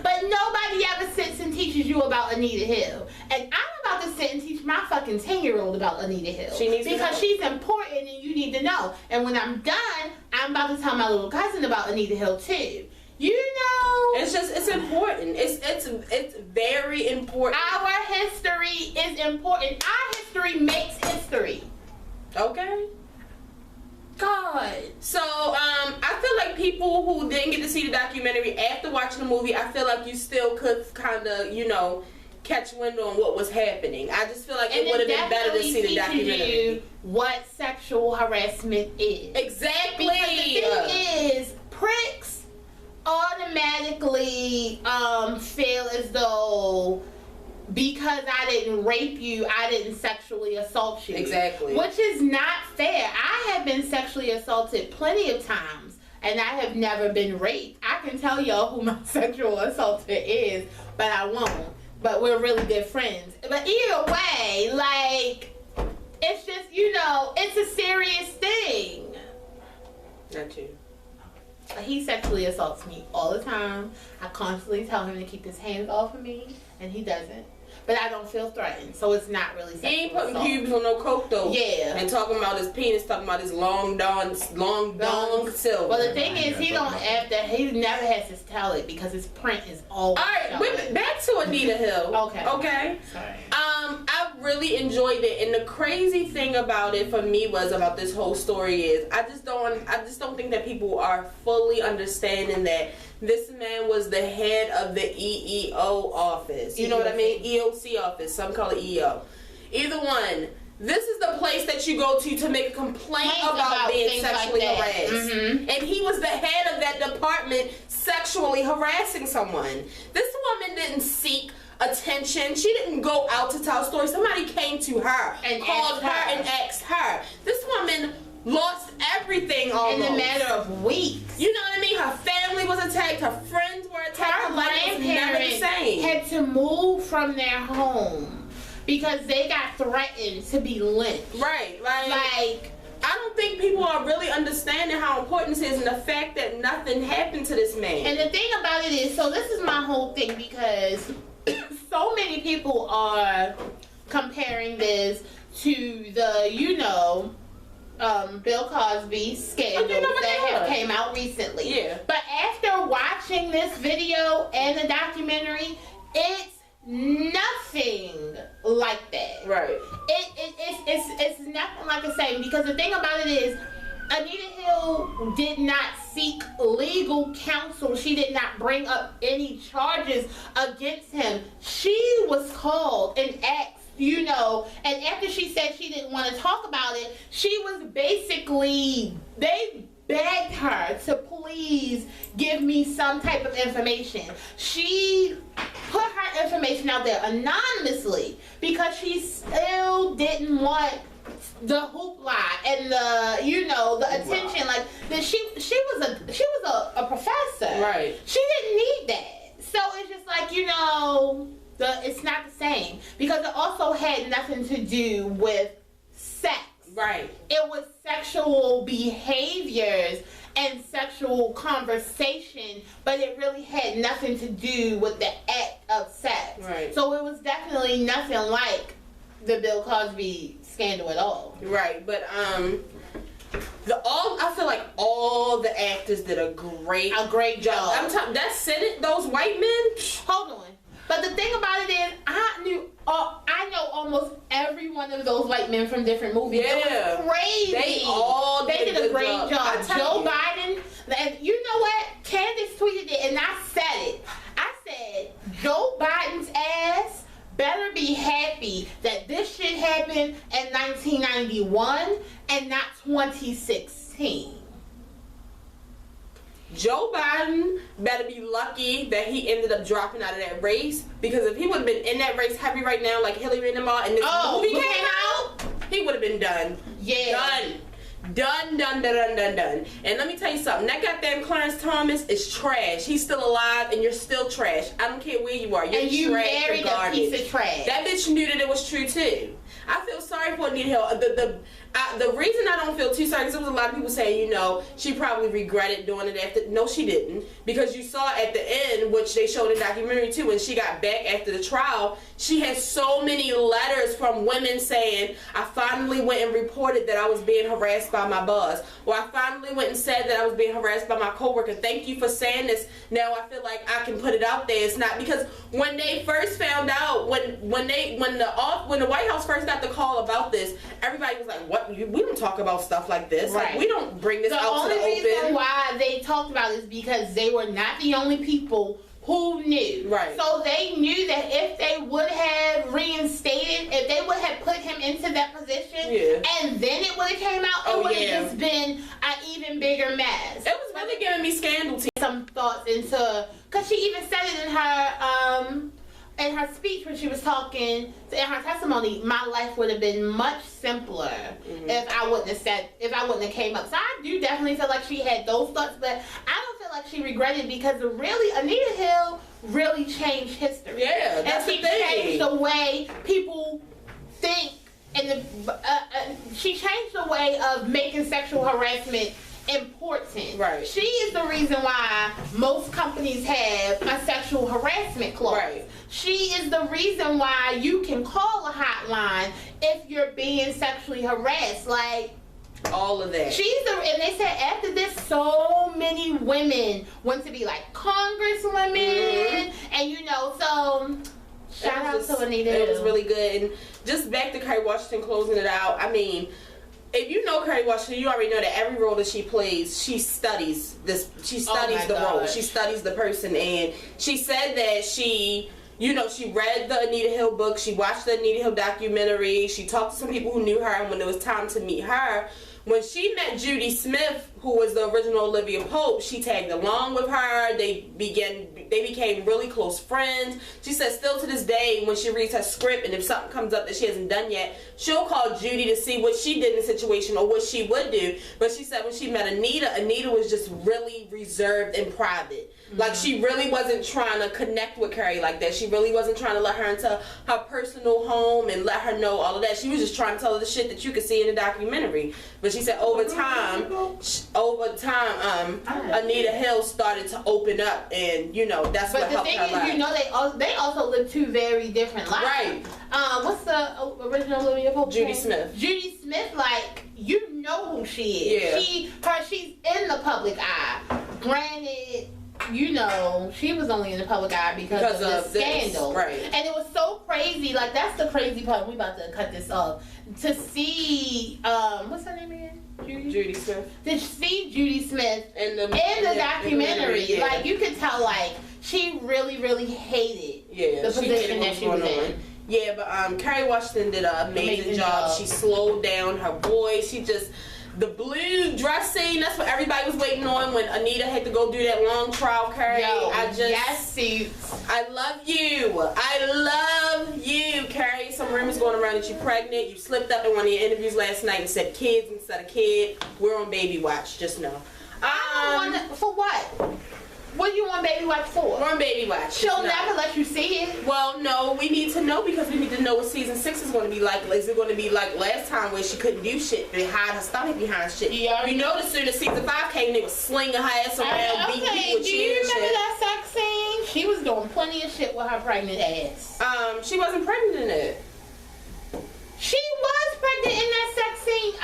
But nobody ever sits and teaches you about Anita Hill. And I'm about about to sit and teach my fucking 10-year-old about Anita Hill. She needs to know. Because she's important and you need to know. And when I'm done, I'm about to tell my little cousin about Anita Hill too. You know, it's important. It's very important. Our history is important. Our history makes history. Okay. God. So, I feel like people who didn't get to see the documentary after watching the movie, I feel like you still could kind of, you know, catch wind on what was happening. I just feel like it would have been better to see the documentary. You what sexual harassment is. Exactly. Because the thing is, pricks automatically feel as though because I didn't rape you, I didn't sexually assault you. Exactly. Which is not fair. I have been sexually assaulted plenty of times, and I have never been raped. I can tell y'all who my sexual assaulter is, but I won't. But we're really good friends. But either way, like, it's just, you know, it's a serious thing. Not you. He sexually assaults me all the time. I constantly tell him to keep his hands off of me, and he doesn't. But I don't feel threatened, so it's not really sexual He ain't putting assault. pubes on no coke though. Yeah. And talking about his penis, talking about his long dong silver. Well, the thing is, he never has to tell it because his print is always. All right, back to Anita Hill. Okay. Okay. Sorry. I really enjoyed it, and the crazy thing about it for me was about this whole story is I just don't think that people are fully understanding that this man was the head of the EEO office. You know what I mean? EOC office. Some call it EEO. Either one. This is the place that you go to make a complaint about being sexually harassed. Mm-hmm. And he was the head of that department sexually harassing someone. This woman didn't seek attention. She didn't go out to tell stories. Somebody came to her and called her and asked her. This woman lost everything almost. In a matter of weeks. You know what I mean? Her family was attacked. Her friends were attacked. Her life was never the same. Had to move from their home because they got threatened to be lynched. Right. Like I don't think people are really understanding how important this is and the fact that nothing happened to this man. And the thing about it is, so this is my whole thing because so many people are comparing this to the, you know, Bill Cosby scandals that have came out recently. Yeah. But after watching this video and the documentary, it's nothing like that. Right. It's nothing like the same because the thing about it is Anita Hill did not seek legal counsel. She did not bring up any charges against him. She was called and asked, you know, and after she said she didn't want to talk about it, she was basically, they begged her to please give me some type of information. She put her information out there anonymously because she still didn't want the hoopla and the, you know, the attention. Like that she was a professor. Right. She didn't need that. So it's just like, you know, it's not the same because it also had nothing to do with sex. Right. It was sexual behaviors and sexual conversation, but it really had nothing to do with the act of sex. Right. So it was definitely nothing like the Bill Cosby scandal at all. Right, but I feel like all the actors did a great job. I'm talking that Senate, those white men. Hold on. But the thing about it is, I know almost every one of those white men from different movies. Yeah. It was crazy. They did a great job. Joe you. Biden, and you know what? Candace tweeted it, and I said it. I said, Joe Biden's ass better be happy that this shit happened in 1991 and not 2016. Joe Biden better be lucky that he ended up dropping out of that race, because if he would have been in that race heavy right now, like Hillary and them all, and this movie came out, he would have been done. Yeah. Done. And let me tell you something. That goddamn Clarence Thomas is trash. He's still alive, and you're still trash. I don't care where you are. You're and you trash. married You're garbage. a piece of trash. That bitch knew that it was true too. I feel sorry for Anita Hill. The reason I don't feel too sorry, because there was a lot of people saying, you know, she probably regretted doing it after. No, she didn't, because you saw at the end, which they showed in the documentary too, when she got back after the trial, she had so many letters from women saying, I finally went and reported that I was being harassed by my boss, or I finally went and said that I was being harassed by my coworker. Thank you for saying this. Now I feel like I can put it out there. It's not, because when they first found out, when the White House first got the call about this, everybody was like, what? We don't talk about stuff like this. Right. Like, we don't bring this out to the open. The only reason why they talked about it is because they were not the only people who knew. Right. So they knew that if they would have reinstated, if they would have put him into that position, and then it would have came out, it would have just been an even bigger mess. It was really giving me scandal tea. Some thoughts into, because she even said it in her speech when she was talking, in her testimony, my life would have been much simpler if I wouldn't have came up. So I do definitely feel like she had those thoughts, but I don't feel like she regretted, because really, Anita Hill really changed history. Yeah, that's and she changed the way people think, and she changed the way of making sexual harassment important. Right. She is the reason why most companies have a sexual harassment clause. Right. She is the reason why you can call a hotline if you're being sexually harassed. Like, all of that. And they said after this, so many women want to be like congresswomen, and you know, so shout out to Anita. It was really good. And just back to Kerry Washington closing it out. I mean, if you know Kerry Washington, you already know that every role that she plays, she studies this. She studies the role. She studies the person. And she said that she read the Anita Hill book. She watched the Anita Hill documentary. She talked to some people who knew her. And when it was time to meet her, when she met Judy Smith, who was the original Olivia Pope, she tagged along with her. They became really close friends. She said still to this day, when she reads her script and if something comes up that she hasn't done yet, she'll call Judy to see what she did in the situation or what she would do. But she said when she met Anita was just really reserved and private. Like, she really wasn't trying to connect with Kerry like that. She really wasn't trying to let her into her personal home and let her know all of that. She was just trying to tell her the shit that you could see in the documentary. But she said over time, Anita Hill started to open up, and you know that's what helped her life. But the thing is, you know, they also live two very different lives. Right. What's the original Olivia Pope? Judy Smith. Judy Smith, like, you know who she is. Yeah. She's in the public eye. Granted, you know, she was only in the public eye because of the scandal. Right. And it was so crazy. Like, that's the crazy part. We about to cut this off. To see, what's her name again? Judy Smith. To see Judy Smith in the documentary, like, you could tell, like, she really, really hated the position that she was in. Yeah, but Kerry Washington did an amazing job. She slowed down her voice. She just... The blue dress scene, that's what everybody was waiting on when Anita had to go do that long trial, Kerry. I love you. I love you, Kerry. Some rumors going around that you're pregnant. You slipped up in one of your interviews last night and said kids instead of kid. We're on baby watch, just know. For what? What do you want baby watch for? We're on baby watch. She'll never let you see it. Well, no, we need to know because we need to know what season 6 is going to be like. Is it going to be like last time where she couldn't do shit, they hide her stomach behind shit? Yeah, you know, as soon as season 5 came, they was slinging her ass around, beating people with do you remember that sex scene? She was doing plenty of shit with her pregnant ass. She wasn't pregnant in it. She was pregnant in that sex scene.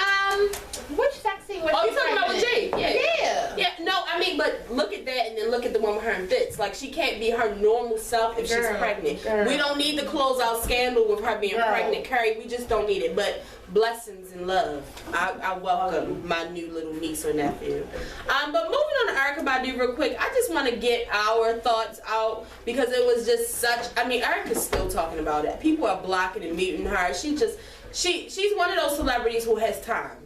Which sex scene was she you talking about with Jay? Yeah. No, I mean, but look at that and then look at the one with her in fits. Like, she can't be her normal self if she's pregnant. We don't need the closeout scandal with her being pregnant, Kerry. We just don't need it. But blessings and love. I welcome my new little niece or nephew. But moving on to Erykah Badu real quick, I just want to get our thoughts out because it was just such. I mean, Erykah's still talking about it. People are blocking and muting her. She's one of those celebrities who has time.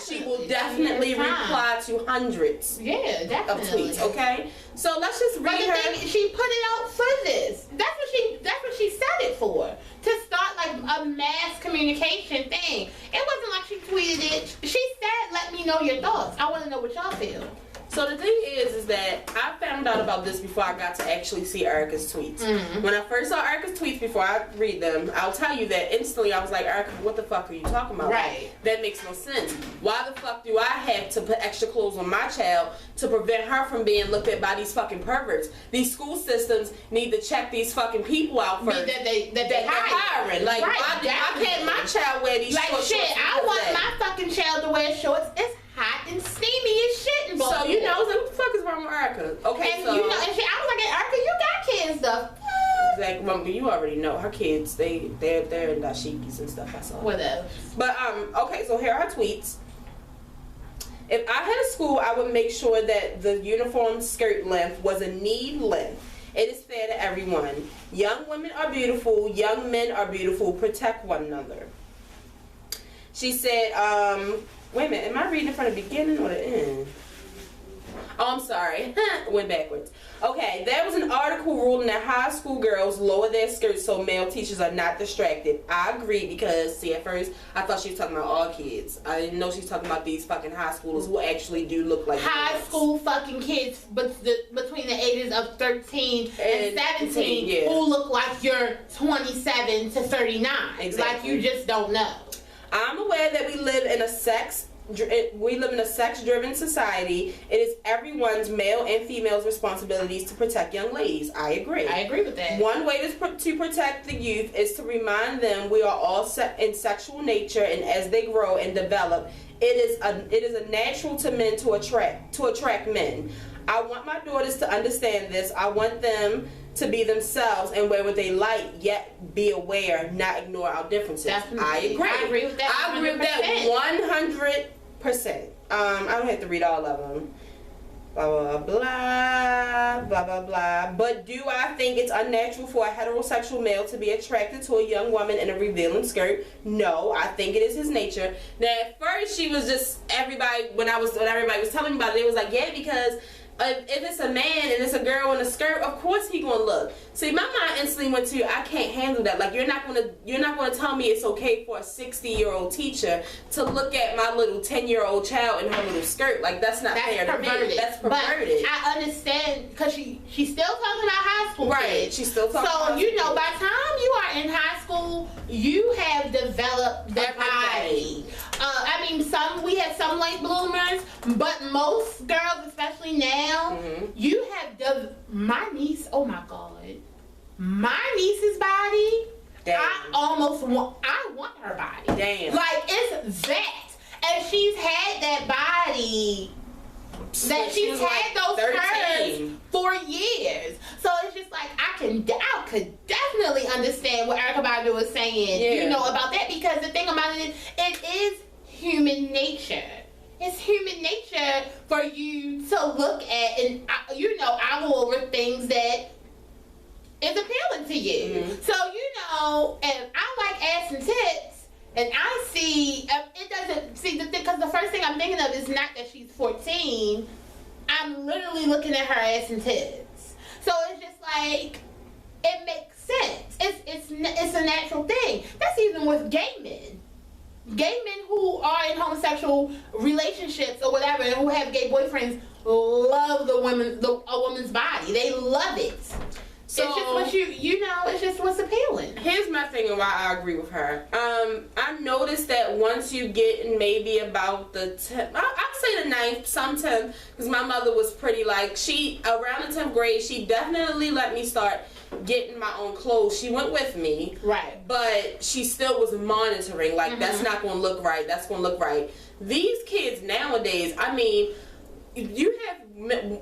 She will definitely reply to hundreds of tweets, okay? So let's just read her. She put it out for this. That's what she said it for. To start like a mass communication thing. It wasn't like she tweeted it. She said, let me know your thoughts. I want to know what y'all feel. So the thing is that I found out about this before I got to actually see Erykah's tweets. When I first saw Erykah's tweets, before I read them, I'll tell you that instantly I was like, Erykah, what the fuck are you talking about? Right. Like, that makes no sense. Why the fuck do I have to put extra clothes on my child to prevent her from being looked at by these fucking perverts? These school systems need to check these fucking people out first. That they're hiring. Like, right, why can't my child wear these like short shit, shorts? I want my fucking child to wear shorts. It's hot and steamy as shit in Baltimore. So, you know, I was like, what the fuck is wrong with Erykah? Okay, and so... you know, and shit, I was like, Erykah, you got kids stuff. Exactly. Well, you already know her kids. They're in dashikis and stuff. I saw. Whatever. But okay. So here are her tweets. If I had a school, I would make sure that the uniform skirt length was a knee length. It is fair to everyone. Young women are beautiful. Young men are beautiful. Protect one another. She said, wait a minute. Am I reading from the beginning or the end? Oh, I'm sorry. Went backwards. Okay, there was an article ruling that high school girls lower their skirts so male teachers are not distracted. I agree because, see, at first, I thought she was talking about all kids. I didn't know she was talking about these fucking high schoolers who actually do look like high girls. School fucking kids between the ages of 13 and 17 yeah. who look like you're 27 to 39. Exactly. Like you just don't know. I'm aware that we live in a sex-driven society. It is everyone's, male and female's, responsibilities to protect young ladies. I agree. I agree with that. One way to protect the youth is to remind them we are all in sexual nature, and as they grow and develop, it is a natural to men to attract men. I want my daughters to understand this. I want them to be themselves and wear what they like, yet be aware, not ignore our differences. Definitely. I agree. I agree with that. I agree with that 100%. I don't have to read all of them. Blah, blah, blah, blah, blah, blah. But do I think it's unnatural for a heterosexual male to be attracted to a young woman in a revealing skirt? No, I think it is his nature. Now, at first, she was just, when everybody was telling me about it, it was like, yeah, because if it's a man and it's a girl in a skirt, of course he gonna look. See, my mind instantly went to, I can't handle that. Like, you're not gonna tell me it's okay for a 60-year-old teacher to look at my little 10-year-old child in her little skirt. Like, that's not fair to me. That's perverted. But I understand because she's still talking about high school. Right. Kids. She's still talking about So, you know, by the time you are in high school, you have developed the body. We have some late bloomers, but most girls, especially now, you have my niece, oh my God. My niece's body, damn. I want her body. Damn. Like, it's that. And she's had that body, that she's had those 13. curves for years. So it's just like, I could definitely understand what Erykah Badu was saying, you know, about that. Because the thing about it is human nature. It's human nature for you to look at and, you know, I go over things that is appealing to you. So, you know, and I like ass and tits, and I see, because the first thing I'm thinking of is not that she's 14. I'm literally looking at her ass and tits. So it's just like, it makes sense. It's a natural thing. That's even with gay men. Gay men who are in homosexual relationships or whatever, and who have gay boyfriends, love a woman's body. They love it. So it's just what it's just what's appealing. Here's my thing and why I agree with her. I noticed that once you get in maybe about the 10th, I'll say the 9th, some 10th, because my mother was pretty like, around the 10th grade, she definitely let me start getting my own clothes. She went with me. Right. But she still was monitoring, like, that's not going to look right, that's going to look right. These kids nowadays, I mean, you have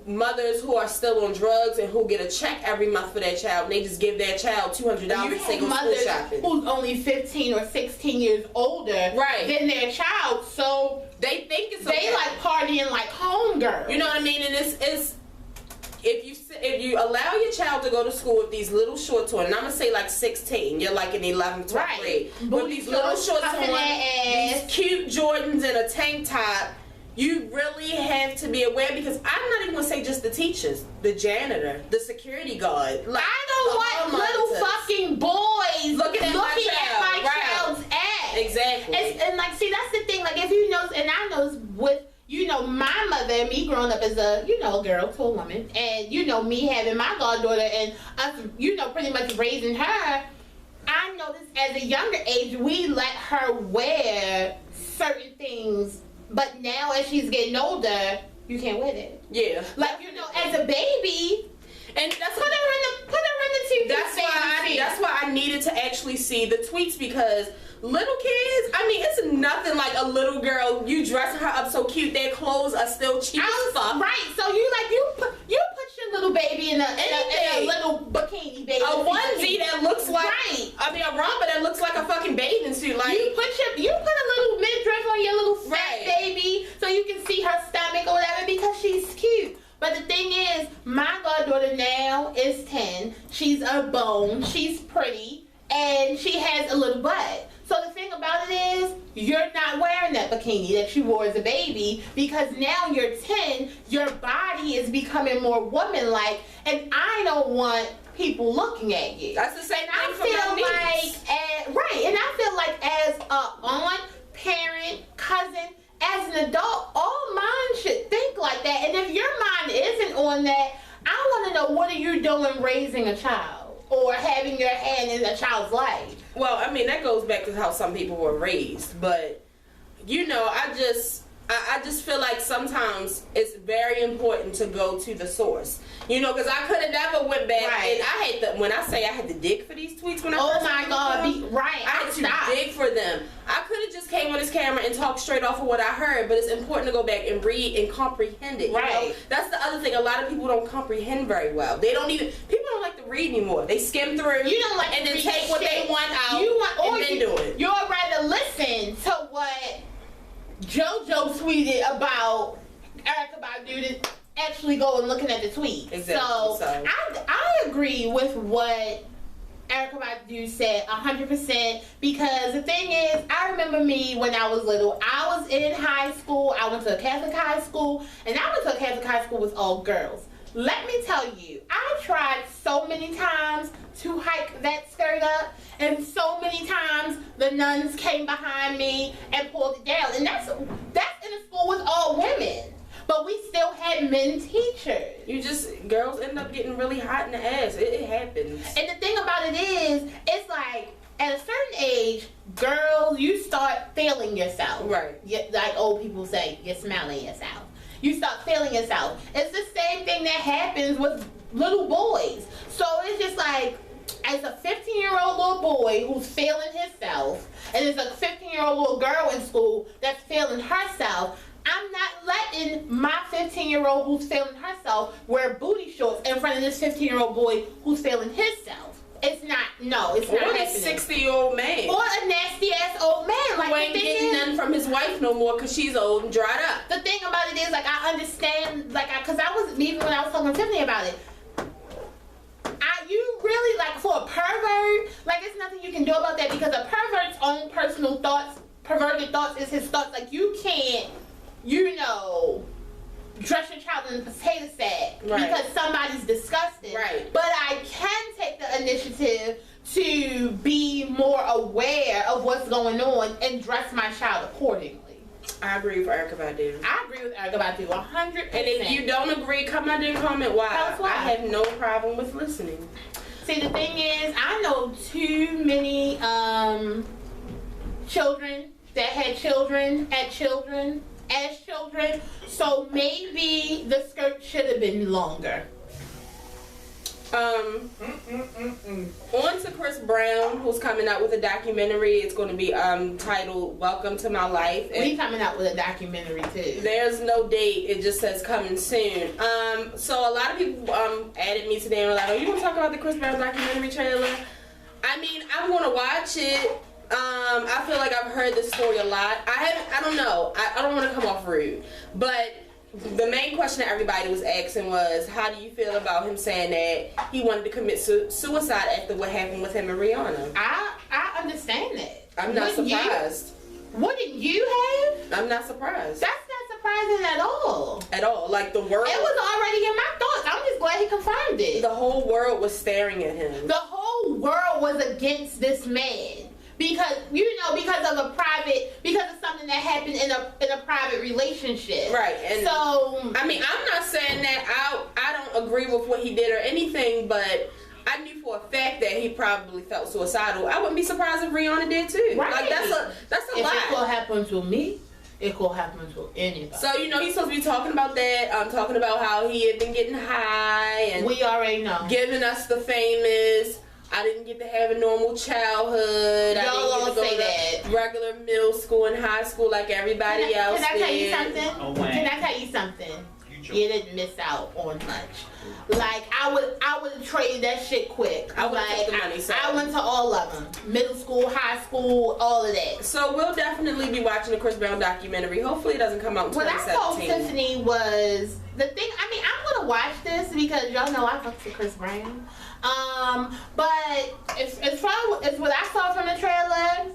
mothers who are still on drugs and who get a check every month for their child, and they just give their child $200 to take them school shopping. Who's only 15 or 16 years older than their child, so they think it's okay. They like partying like homegirls. You know what I mean? And it's if you allow your child to go to school with these little shorts on, and I'm gonna say like 16, you're like in 11th, 12th grade, with these little shorts on, these cute Jordans and a tank top. You really have to be aware, because I'm not even gonna say just the teachers, the janitor, the security guard. Like, I don't want little fucking boys looking at my child's ass. Exactly. And like, see, that's the thing. Like, if you know, and I know with you know, my mother, me growing up as a, you know, girl to a woman, and, you know, me having my goddaughter and us, you know, pretty much raising her, I noticed as a younger age, we let her wear certain things, but now as she's getting older, you can't wear that. Yeah. Like, you know, as a baby, and that's put her in the TV. That's why I needed to actually see the tweets, because little kids, I mean, it's nothing like a little girl, you dressing her up so cute, their clothes are still cheap as fuck. Right, so you put your little baby in a little bikini baby. A onesie that looks like, right. I mean, a romper that looks like a fucking bathing suit. Like, you put a little midriff on your little fat baby so you can see her stomach or whatever, because she's cute. But the thing is, my goddaughter now is 10. She's a bone. She's pretty. And she has a little butt. So the thing about it is, you're not wearing that bikini that you wore as a baby, because now you're 10, your body is becoming more woman-like, and I don't want people looking at you. That's the same thing for my niece. Right, and I feel like as a aunt, parent, cousin, as an adult, all minds should think like that. And if your mind isn't on that, I want to know, what are you doing raising a child or having your hand in a child's life? Well, I mean, that goes back to how some people were raised, but you know, I just feel like sometimes it's very important to go to the source. You know, because I could have never went back, and when I say I had to dig for these tweets when I first I had to dig for them. I could have just came on this camera and talked straight off of what I heard, but it's important to go back and read and comprehend it. You know? That's the other thing. A lot of people don't comprehend very well. People don't like to read anymore. They skim through. You don't like and to then read take what they want out and then do it. You'd rather listen to what JoJo tweeted about Erykah Badu to actually go and looking at the tweet. Exactly. So I agree with what Erykah Badu said 100%, because the thing is, I remember me when I was little. I was in high school. I went to a Catholic high school, and I went to a Catholic high school with all girls. Let me tell you, I tried so many times to hike that skirt up, and so many times the nuns came behind me and pulled it down. And that's in a school with all women. But we still had men teachers. Girls end up getting really hot in the ass. It happens. And the thing about it is, it's like, at a certain age, girls, you start feeling yourself. Right. Like old people say, you're smelling yourself. You start feeling yourself. It's the same thing that happens with little boys. So it's just like, as a 15-year-old little boy who's feeling himself, and there's a 15-year-old little girl in school that's feeling herself, I'm not letting my 15-year-old who's feeling herself wear booty shorts in front of this 15-year-old boy who's feeling himself. It's not happening. Or a 60-year-old man. Or a nasty-ass old man. Like, who ain't getting nothing from his wife no more because she's old and dried up. The thing about it is, like, I understand, like, because I was, even when I was talking to Tiffany about it, you really, like, for a pervert, like, there's nothing you can do about that, because a pervert's own personal thoughts, perverted thoughts is his thoughts. Like, you can't, you know, dress your child in a potato sack because somebody's disgusted. Right. But I can take the initiative to be more aware of what's going on and dress my child accordingly. I agree with Erykah Badu. I agree with Erykah Badu 100%. And if you don't agree, come out and comment why. Tell us why. I have no problem with listening. See, the thing is, I know too many children that had children as children, so maybe the skirt should have been longer. On to Chris Brown, who's coming out with a documentary. It's going to be titled Welcome to My Life. We coming out with a documentary too. There's no date. It just says coming soon. So a lot of people added me today and were like, oh, you want to talk about the Chris Brown documentary trailer? I mean, I'm going to watch it. I feel like I've heard this story a lot. I don't know. I don't want to come off rude, but the main question that everybody was asking was, how do you feel about him saying that he wanted to commit suicide after what happened with him and Rihanna? I understand that. I'm not surprised. Wouldn't you have? I'm not surprised. That's not surprising at all. At all. Like, the world... It was already in my thoughts. I'm just glad he confirmed it. The whole world was staring at him. The whole world was against this man because of something that happened in a private relationship. Right. And so I mean, I'm not saying that I don't agree with what he did or anything, but I knew for a fact that he probably felt suicidal. I wouldn't be surprised if Rihanna did too. Right. Like that's a if lie. It could happen to me. It could happen to anybody. So he's supposed to be talking about that. Talking about how he had been getting high and we already know, giving us the famous. I didn't get to have a normal childhood. Y'all I didn't get to go say to regular middle school and high school like everybody else. Can I tell you something? Oh, Can I tell you something? You didn't miss out on much. Like I would have traded that shit quick. I would have took the money. So. I went to all of them, middle school, high school, all of that. So we'll definitely be watching the Chris Brown documentary. Hopefully it doesn't come out in 2017. What I told Tiffany was the thing. I mean, I'm gonna watch this because y'all know I fucked with Chris Brown. But as far as what I saw from the trailer,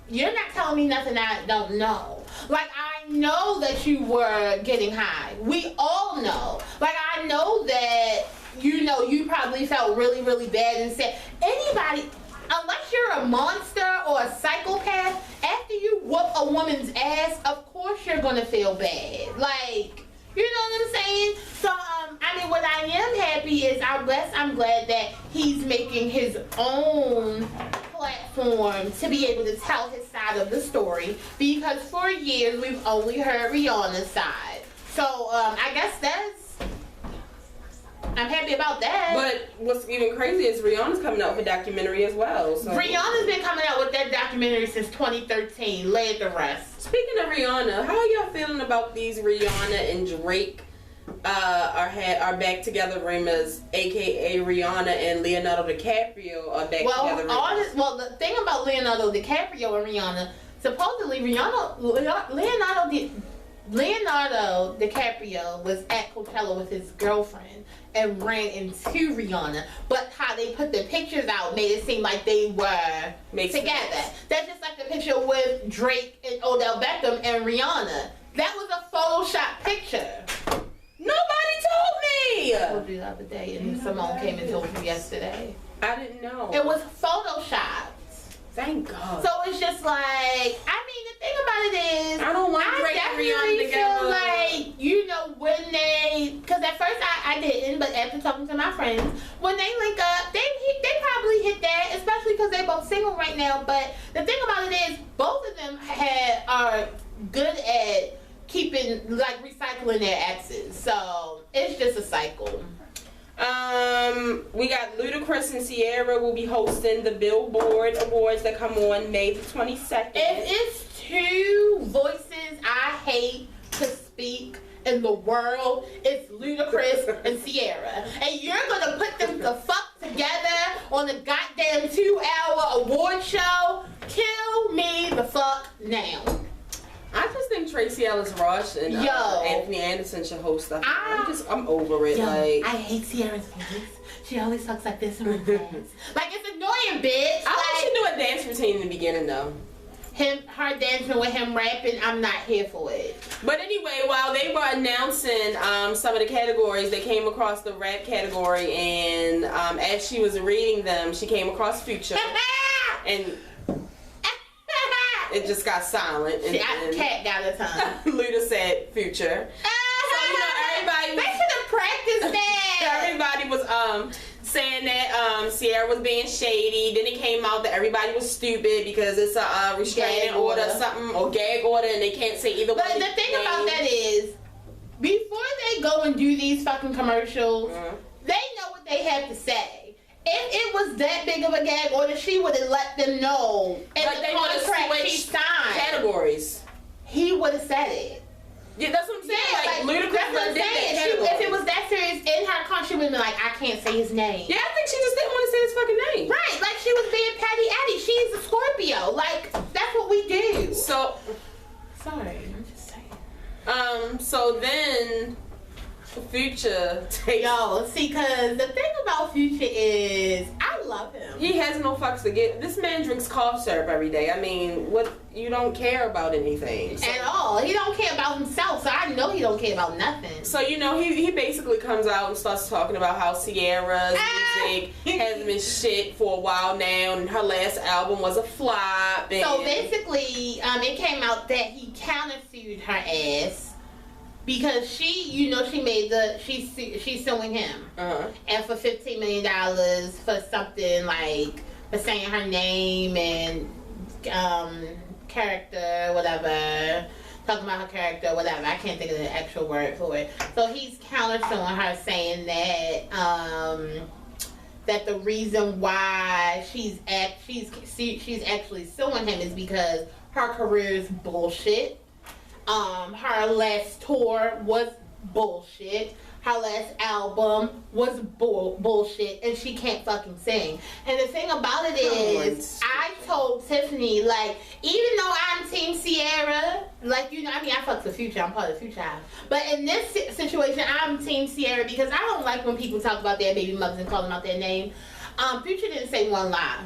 you're not telling me nothing I don't know. Like, I know that you were getting high. We all know. Like, I know that, you probably felt really, really bad and said, anybody, unless you're a monster or a psychopath, after you whoop a woman's ass, of course you're gonna feel bad. Like, you know what I'm saying? So, I mean, what I am happy is I'm glad that he's making his own platform to be able to tell his side of the story, because for years we've only heard Rihanna's side. So, I guess I'm happy about that. But what's even crazy is Rihanna's coming out with a documentary as well. So. Rihanna's been coming out with that documentary since 2013. Lay it to rest. Speaking of Rihanna, how are y'all feeling about these Rihanna and Drake are back together rumors, aka Rihanna and Leonardo DiCaprio are back together rumors? Well, the thing about Leonardo DiCaprio and Rihanna, supposedly Leonardo DiCaprio was at Coachella with his girlfriend and ran into Rihanna, but how they put the pictures out made it seem like they were together. That's just like the picture with Drake and Odell Beckham and Rihanna. That was a Photoshop picture. Nobody told me! I told you the other day, and Simone came and told you yesterday. I didn't know. It was Photoshop. Thank God. So it's just like, I mean, the thing about it is, I don't want Drake and Rihanna together. Feel like, when they, because at first I didn't, but after talking to my friends, when they link up, they probably hit that, especially because they're both single right now. But the thing about it is, both of them are good at recycling their exes. So it's just a cycle. We got Ludacris and Ciara will be hosting the Billboard Awards that come on May the 22nd. If it's two voices I hate to speak in the world, it's Ludacris and Ciara. And you're gonna put them the fuck together on a goddamn 2-hour award show? Kill me the fuck now. I just think Tracy Ellis Ross and Anthony Anderson should host stuff. I'm over it. I hate Ciara's voice. She always talks like this in her dance. Like, it's annoying, bitch. I want you to do a dance routine in the beginning, though. Her dancing with him rapping, I'm not here for it. But anyway, while they were announcing some of the categories, they came across the rap category, and as she was reading them, she came across Future, and it just got silent. And cat got a tongue. Luda said Future. So everybody they should have practiced that. Everybody was saying that Ciara was being shady. Then it came out that everybody was stupid because it's a restraining order or something, or gag order, and they can't say either one. But the thing about that is, before they go and do these fucking commercials, they know what they have to say. If it was that big of a gag order, she would have let them know. And but they would have switched categories. He would have said it. Yeah, that's what I'm saying. Yeah, Ludacris did that. If it was that serious in her car, she would have been like, I can't say his name. Yeah, I think she just didn't want to say his fucking name. Right, like she was being Patty Addy. She's a Scorpio. Like, that's what we do. So, sorry, I'm just saying. So then Future takes... Yo, see, cause the thing about Future is I love him. He has no fucks to give. This man drinks cough syrup every day. I mean, what? You don't care about anything. So. At all. He don't care about himself, so I know he don't care about nothing. So, you know, he basically comes out and starts talking about how Ciara's music has been shit for a while now, and her last album was a flop. And so basically, it came out that he countersued her ass. Because she's suing him, and for $15 million for something like for saying her name and character, whatever, talking about her character, whatever. I can't think of the actual word for it. So he's countersuing her, saying that that the reason why she's actually suing him is because her career is bullshit. Her last tour was bullshit. Her last album was bullshit, and she can't fucking sing. And the thing about it is, I told Tiffany, like, even though I'm Team Ciara, like, you know, I mean, I fuck the Future, I'm part of the Future House. But in this situation, I'm Team Ciara because I don't like when people talk about their baby mothers and call them out their name. Future didn't say one lie.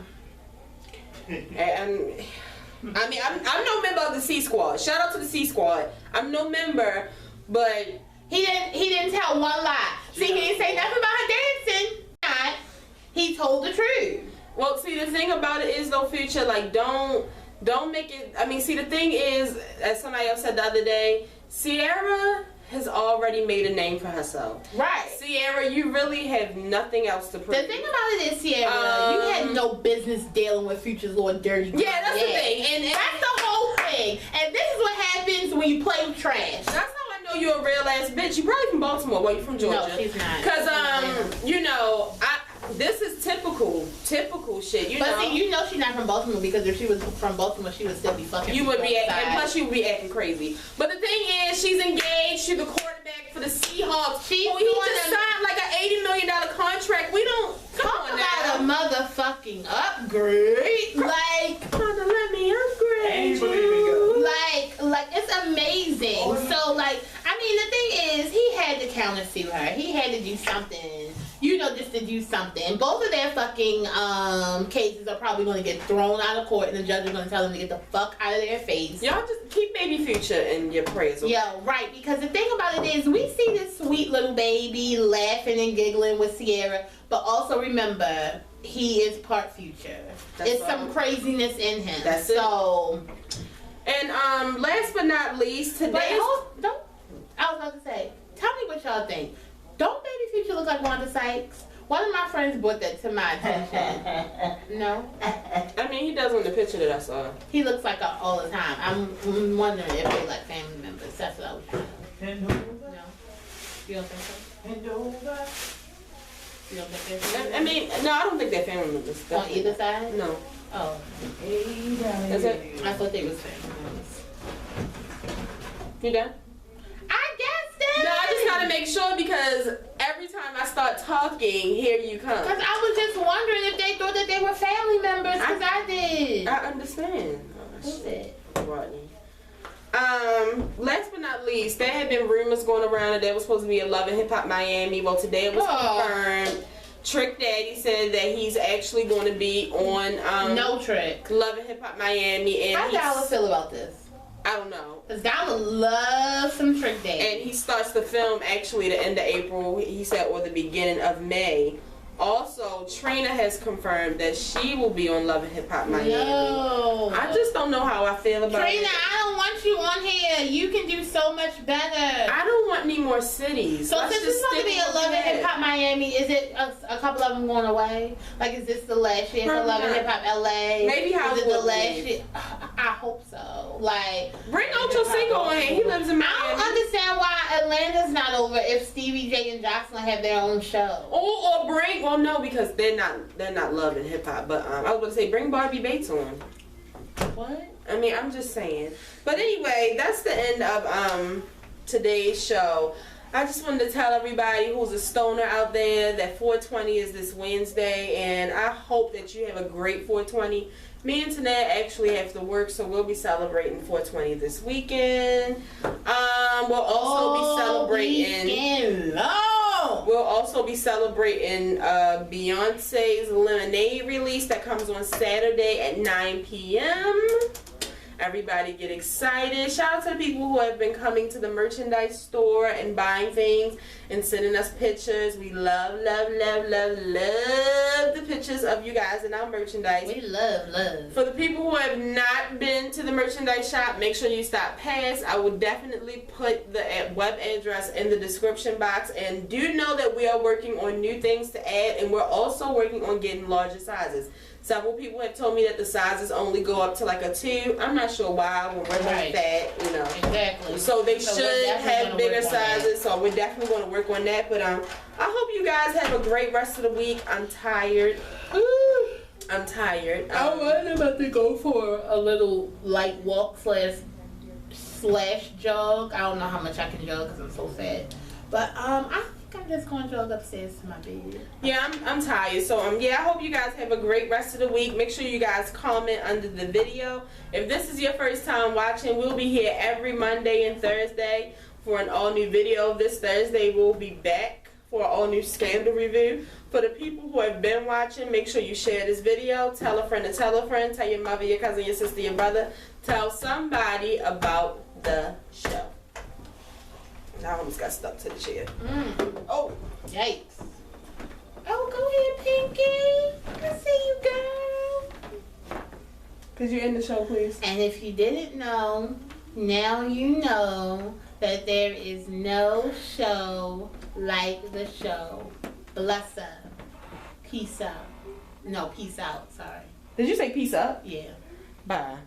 I mean, I'm no member of the C Squad. Shout out to the C Squad. I'm no member, but he didn't tell one lie. See, he didn't say nothing about her dancing. He told the truth. Well, see, the thing about it is, though, Future, like, don't make it. I mean, see, the thing is, as somebody else said the other day, Ciara has already made a name for herself. Right. Ciara, you really have nothing else to prove. The thing about it is, Ciara, you had no business dealing with Future's little dirty. Yeah, that's the thing. And that's the whole thing. And this is what happens when you play with trash. That's how I know you're a real ass bitch. You probably from Baltimore. Well, you're from Georgia. No, she's not. Because, you know, this is typical shit, you know. But see, you know she's not from Baltimore because if she was from Baltimore, she would still be fucking. You would be acting, and plus you would be acting crazy. But the thing is, she's engaged. She's the quarterback for the Seahawks. He just signed like an $80 million contract. We don't talk about a motherfucking upgrade. Like, let me upgrade you. Like it's amazing. So like, I mean, the thing is, he had to countersue her. He had to do something. You know, just to do something. Both of their fucking cases are probably going to get thrown out of court, and the judge is going to tell them to get the fuck out of their face. Y'all just keep baby Future in your prayers. Okay? Yeah, right. Because the thing about it is, we see this sweet little baby laughing and giggling with Ciara, but also remember, he is part Future. It's some craziness in him. That's so. And last but not least, today. I was about to say, tell me what y'all think. Don't Baby Future look like Wanda Sykes? One of my friends brought that to my attention. No? I mean, he does on the picture that I saw. He looks like her all the time. I'm wondering if they're like family members. That's what I was trying to. No? You don't think so? You don't think they're family members? I mean, no, I don't think they're family members. On either side? No. Oh. That's it? I thought they was family members. You done? I guess that. No, I just gotta make sure because every time I start talking, here you come. Because I was just wondering if they thought that they were family members, because I did. I understand. Who's it? Rodney. Last but not least, there had been rumors going around that there was supposed to be a Love and Hip Hop Miami. Well, today it was confirmed. Trick Daddy said that he's actually going to be on No Trick Love and Hip Hop Miami. And how y'all feel about this? I don't know. Because Donna loves some Trick Daddy. And he starts the film actually the end of April, he said, or the beginning of May. Also, Trina has confirmed that she will be on Love and Hip Hop Miami. No. I just don't know how I feel about Trina, it. I don't want you on here. You can do so much better. I don't want any more cities. So since it's supposed to be a Love and Hip Hop Miami, is it a couple of them going away? Like, is this the last year for Love and Hip Hop LA? Maybe how is it the last year? I hope so. Like, bring Ocho Cinco on here. He lives in Miami. I don't understand why Atlanta's not over if Stevie J and Jocelyn have their own show. Or bring, well, no, because they're not Love and Hip Hop. But I was going to say, bring Barbie Bates on. What? I mean, I'm just saying. But anyway, that's the end of today's show. I just wanted to tell everybody who's a stoner out there that 420 is this Wednesday, and I hope that you have a great 420. Me and Tanette actually have to work, so we'll be celebrating 420 this weekend. We'll also be celebrating. We'll also be celebrating Beyonce's Lemonade release that comes on Saturday at 9 p.m. Everybody get excited. Shout out to the people who have been coming to the merchandise store and buying things and sending us pictures. We love the pictures of you guys in our merchandise. We love. For the people who have not been to the merchandise shop, make sure you stop past. I will definitely put the web address in the description box. And do know that we are working on new things to add, and we're also working on getting larger sizes. Several people have told me that the sizes only go up to like a 2. I'm not sure why when we're like that, you know. Exactly. So they should have bigger sizes. So we're definitely going to work on that. But I hope you guys have a great rest of the week. I'm tired. I'm tired. I was about to go for a little light walk slash jog. I don't know how much I can jog because I'm so fat. But I think I'm just going to jog upstairs to my bed. Yeah, I'm tired. So yeah, I hope you guys have a great rest of the week. Make sure you guys comment under the video. If this is your first time watching, we'll be here every Monday and Thursday for an all-new video. This Thursday we'll be back for an all-new scandal review. For the people who have been watching, make sure you share this video. Tell a friend to tell a friend. Tell your mother, your cousin, your sister, your brother. Tell somebody about the show. I almost got stuck to the chair. Oh. Yikes. Oh, go ahead, Pinky. I see you, girl. Could you end the show, please? And if you didn't know, now you know that there is no show like the show. Bless up. Peace out. No, peace out. Sorry. Did you say peace up? Yeah. Bye.